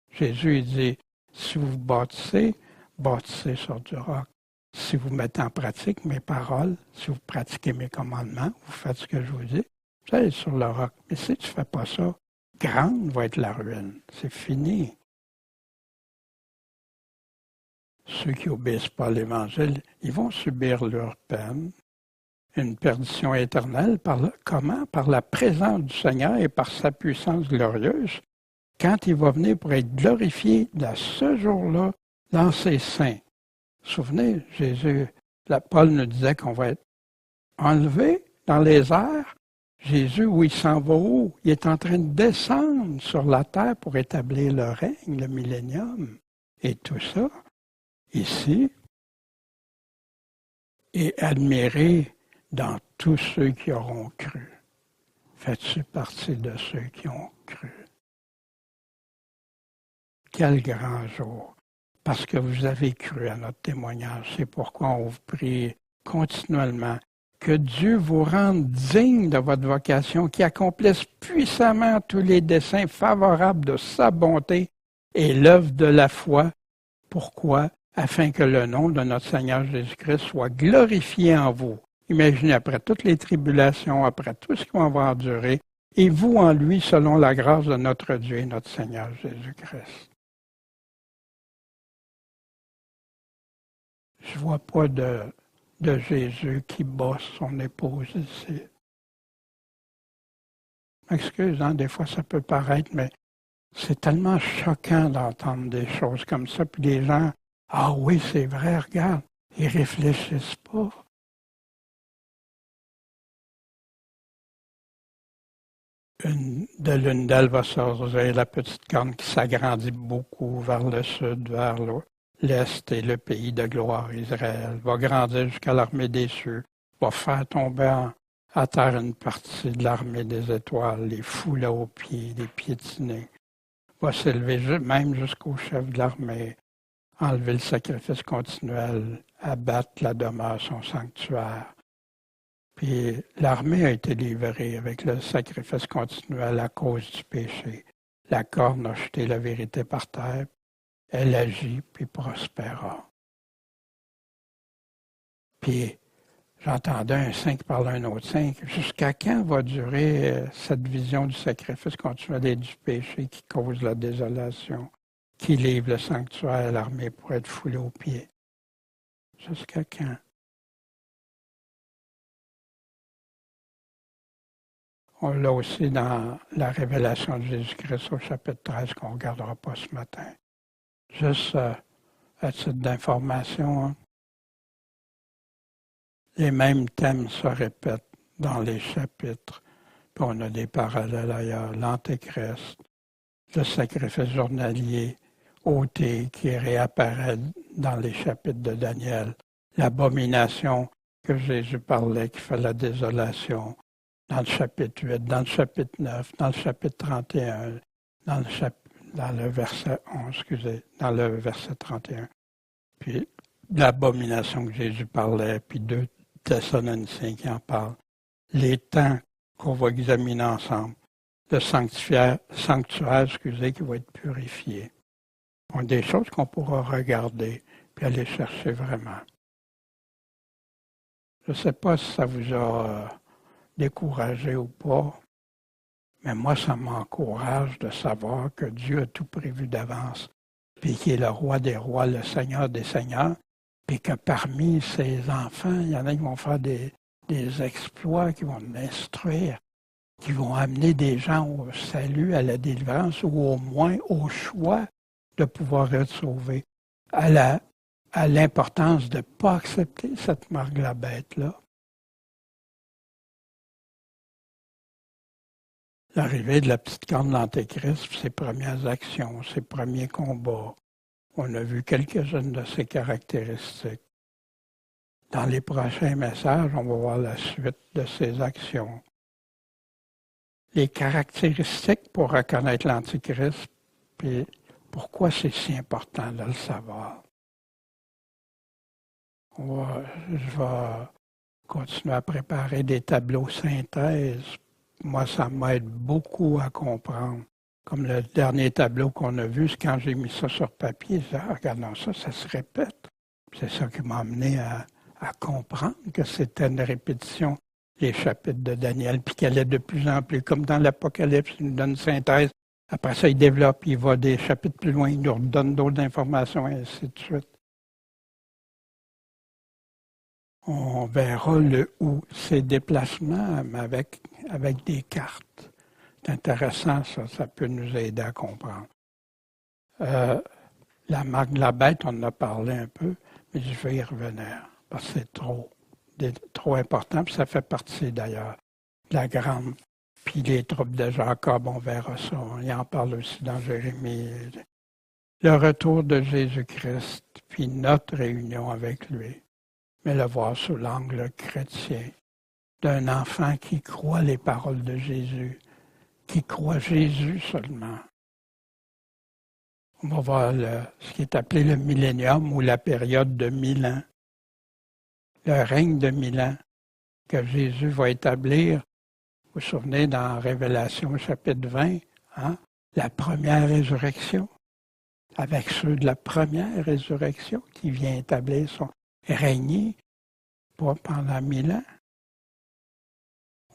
Jésus il dit, si vous bâtissez, bâtissez sur du roc. Si vous mettez en pratique mes paroles, si vous pratiquez mes commandements, vous faites ce que je vous dis, vous allez sur le roc. Mais si tu ne fais pas ça, grande va être la ruine. C'est fini. Ceux qui n'obéissent pas à l'Évangile, ils vont subir leur peine, une perdition éternelle. Comment? Par la présence du Seigneur et par sa puissance glorieuse, quand il va venir pour être glorifié dans ce jour-là dans ses saints. Souvenez, Paul nous disait qu'on va être enlevé dans les airs. Jésus, où il s'en va où? Il est en train de descendre sur la terre pour établir le règne, le millénium, et tout ça, ici, et admiré dans tous ceux qui auront cru. Faites-tu partie de ceux qui ont cru? Quel grand jour! Parce que vous avez cru à notre témoignage. C'est pourquoi on vous prie continuellement que Dieu vous rende digne de votre vocation, qu'il accomplisse puissamment tous les desseins favorables de sa bonté et l'œuvre de la foi. Pourquoi? Afin que le nom de notre Seigneur Jésus-Christ soit glorifié en vous. Imaginez, après toutes les tribulations, après tout ce qu'on va endurer, et vous en lui, selon la grâce de notre Dieu et notre Seigneur Jésus-Christ. Je ne vois pas de Jésus qui bosse son épouse ici. Excuse, hein, des fois ça peut paraître, mais c'est tellement choquant d'entendre des choses comme ça, puis les gens, ah oui, c'est vrai, regarde, ils réfléchissent pas. De l'une d'elles va sortir la petite corne qui s'agrandit beaucoup vers le sud, vers l'Est et le pays de gloire Israël, va grandir jusqu'à l'armée des cieux, va faire tomber à terre une partie de l'armée des étoiles, les fouler aux pieds, les piétiner, va s'élever même jusqu'au chef de l'armée, enlever le sacrifice continuel, abattre la demeure, son sanctuaire. Puis l'armée a été livrée avec le sacrifice continuel à cause du péché. La corne a jeté la vérité par terre. Elle agit, puis prospéra. Puis, j'entendais un saint qui parlait à un autre saint. Jusqu'à quand va durer cette vision du sacrifice continuel du péché qui cause la désolation, qui livre le sanctuaire à l'armée pour être foulé aux pieds? Jusqu'à quand? On l'a aussi dans la révélation de Jésus-Christ au chapitre 13 qu'on ne regardera pas ce matin. Juste à titre d'information, hein, les mêmes thèmes se répètent dans les chapitres. Puis on a des parallèles ailleurs. L'Antéchrist, le sacrifice journalier, ôté qui réapparaît dans les chapitres de Daniel, l'abomination que Jésus parlait, qui fait la désolation, dans le chapitre 8, dans le chapitre 9, dans le chapitre 31, dans le verset 11, dans le verset 31. Puis l'abomination que Jésus parlait, puis 2 Thessaloniciens qui en parlent. Les temps qu'on va examiner ensemble, le sanctuaire qui va être purifié. Ce sont des choses qu'on pourra regarder puis aller chercher vraiment. Je ne sais pas si ça vous a découragé ou pas, mais moi, ça m'encourage de savoir que Dieu a tout prévu d'avance, puis qu'il est le roi des rois, le Seigneur des seigneurs, puis que parmi ses enfants, il y en a qui vont faire des exploits, qui vont l'instruire, qui vont amener des gens au salut, à la délivrance, ou au moins au choix de pouvoir être sauvés, à l'importance de ne pas accepter cette marque de la bête-là. L'arrivée de la petite corne de l'Antéchrist, ses premières actions, ses premiers combats, on a vu quelques-unes de ses caractéristiques. Dans les prochains messages, on va voir la suite de ses actions. Les caractéristiques pour reconnaître l'Antichrist, puis pourquoi c'est si important de le savoir. Je vais continuer à préparer des tableaux synthèses. Moi, ça m'aide beaucoup à comprendre. Comme le dernier tableau qu'on a vu, c'est quand j'ai mis ça sur papier, je disais, regardons ça, ça se répète. C'est ça qui m'a amené à comprendre que c'était une répétition, les chapitres de Daniel, puis qu'elle est de plus en plus, comme dans l'Apocalypse, il nous donne une synthèse. Après ça, il développe, il va des chapitres plus loin, il nous redonne d'autres informations, et ainsi de suite. On verra le où, ces déplacements avec des cartes. C'est intéressant, ça peut nous aider à comprendre. La marque de la bête, on en a parlé un peu, mais je vais y revenir, parce que c'est trop important, puis ça fait partie d'ailleurs de la grande. Puis les troupes de Jacob, on verra ça, on en parle aussi dans Jérémie. Le retour de Jésus-Christ, puis notre réunion avec lui, mais le voir sous l'angle chrétien, d'un enfant qui croit les paroles de Jésus, qui croit Jésus seulement. On va voir ce qui est appelé le millénium ou la période de 1000 ans. Le règne de 1000 ans que Jésus va établir. Vous vous souvenez dans Révélation chapitre 20, hein, la première résurrection, avec ceux de la première résurrection qui vient établir son régner pendant 1000 ans.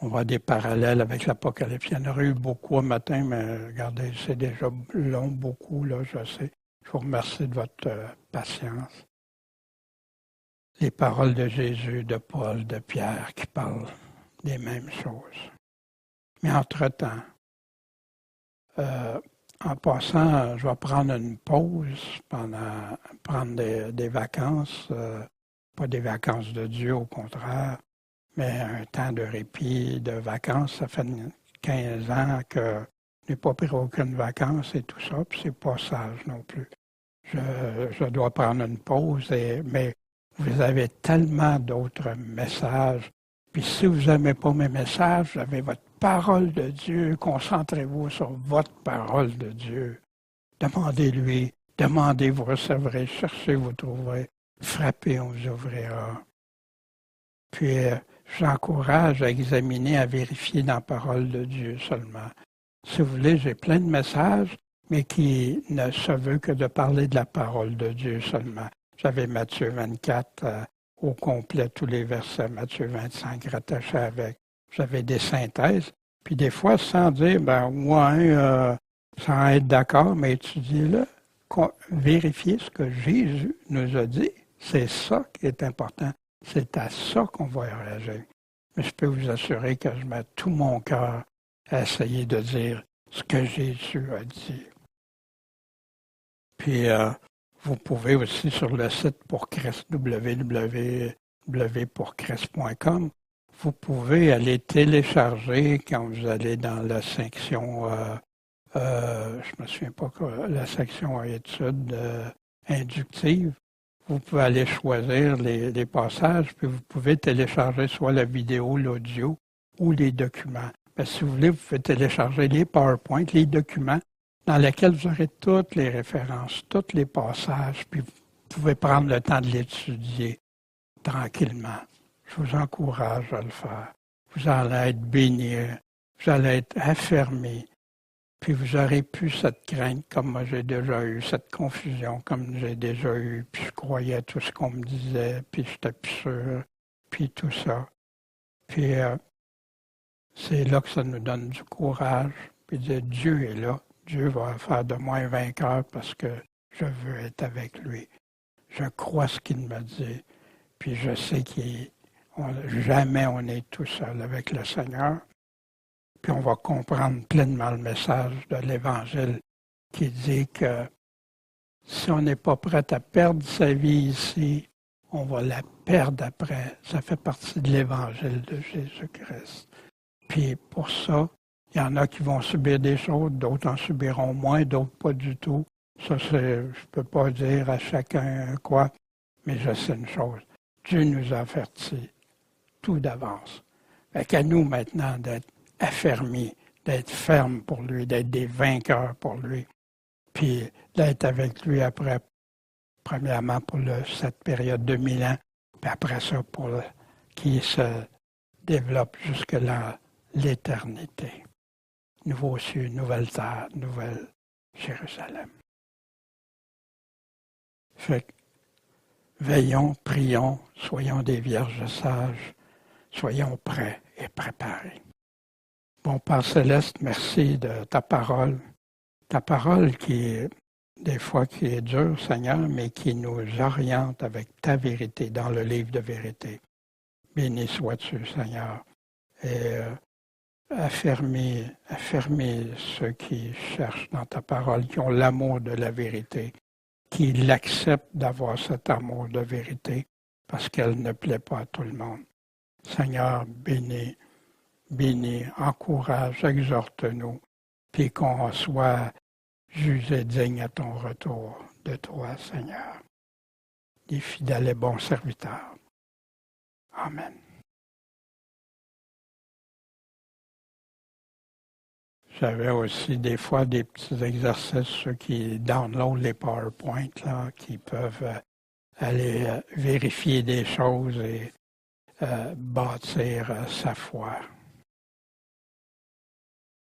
On voit des parallèles avec l'Apocalypse. Il y en aurait eu beaucoup un matin, mais regardez, c'est déjà long, beaucoup, là, je sais. Je vous remercie de votre patience. Les paroles de Jésus, de Paul, de Pierre qui parlent des mêmes choses. Mais entre-temps, en passant, je vais prendre une pause prendre des vacances, pas des vacances de Dieu, au contraire, mais un temps de répit, de vacances. Ça fait 15 ans que je n'ai pas pris aucune vacances et tout ça, puis c'est pas sage non plus. Je dois prendre une pause, mais vous avez tellement d'autres messages. Puis si vous n'aimez pas mes messages, vous avez votre parole de Dieu. Concentrez-vous sur votre parole de Dieu. Demandez-lui. Demandez, vous recevrez. Cherchez, vous trouverez. Frappez, on vous ouvrira. Puis, j'encourage à examiner, à vérifier dans la parole de Dieu seulement. Si vous voulez, j'ai plein de messages, mais qui ne se veut que de parler de la parole de Dieu seulement. J'avais Matthieu 24 au complet, tous les versets, Matthieu 25 rattachés avec. J'avais des synthèses, puis des fois, sans dire, sans être d'accord, mais étudiez-le, vérifiez ce que Jésus nous a dit. C'est ça qui est important. C'est à ça qu'on va réagir. Mais je peux vous assurer que je mets tout mon cœur à essayer de dire ce que Jésus a dit. Puis, vous pouvez aussi sur le site Pourchrist, www.pourchrist.com, vous pouvez aller télécharger quand vous allez dans la section, je ne me souviens pas, la section études inductives. Vous pouvez aller choisir les passages, puis vous pouvez télécharger soit la vidéo, l'audio ou les documents. Mais si vous voulez, vous pouvez télécharger les PowerPoint, les documents, dans lesquels vous aurez toutes les références, tous les passages, puis vous pouvez prendre le temps de l'étudier tranquillement. Je vous encourage à le faire. Vous allez être bénis, vous allez être affermis, puis vous aurez plus cette crainte comme moi j'ai déjà eu, cette confusion comme j'ai déjà eu, puis je croyais tout ce qu'on me disait, puis j'étais plus sûr, puis tout ça. Puis c'est là que ça nous donne du courage, puis dire Dieu est là, Dieu va faire de moi un vainqueur parce que je veux être avec lui. Je crois ce qu'il me dit, puis je sais jamais on est tout seul avec le Seigneur. Puis on va comprendre pleinement le message de l'Évangile qui dit que si on n'est pas prêt à perdre sa vie ici, on va la perdre après. Ça fait partie de l'Évangile de Jésus-Christ. Puis pour ça, il y en a qui vont subir des choses, d'autres en subiront moins, d'autres pas du tout. Ça, je ne peux pas dire à chacun quoi, mais je sais une chose. Dieu nous a avertis tout d'avance. Fait qu'à nous maintenant d'être affermis, d'être fermes pour lui, d'être des vainqueurs pour lui, puis d'être avec lui après, premièrement pour cette période de 1000 ans, puis après ça qui se développe jusque dans l'éternité. Nouveau cieux, nouvelle terre, nouvelle Jérusalem. Fait que, veillons, prions, soyons des vierges sages, soyons prêts et préparés. Bon Père Céleste, merci de ta parole qui est des fois qui est dure, Seigneur, mais qui nous oriente avec ta vérité dans le livre de vérité. Béni sois-tu, Seigneur, et affermis ceux qui cherchent dans ta parole, qui ont l'amour de la vérité, qui l'acceptent d'avoir cet amour de vérité parce qu'elle ne plaît pas à tout le monde. Seigneur, bénis, encourage, exhorte-nous, puis qu'on soit jugé digne à ton retour de toi, Seigneur. Des fidèles et bons serviteurs. Amen. J'avais aussi des fois des petits exercices, ceux qui downloadent les PowerPoint, là, qui peuvent aller vérifier des choses et bâtir sa foi.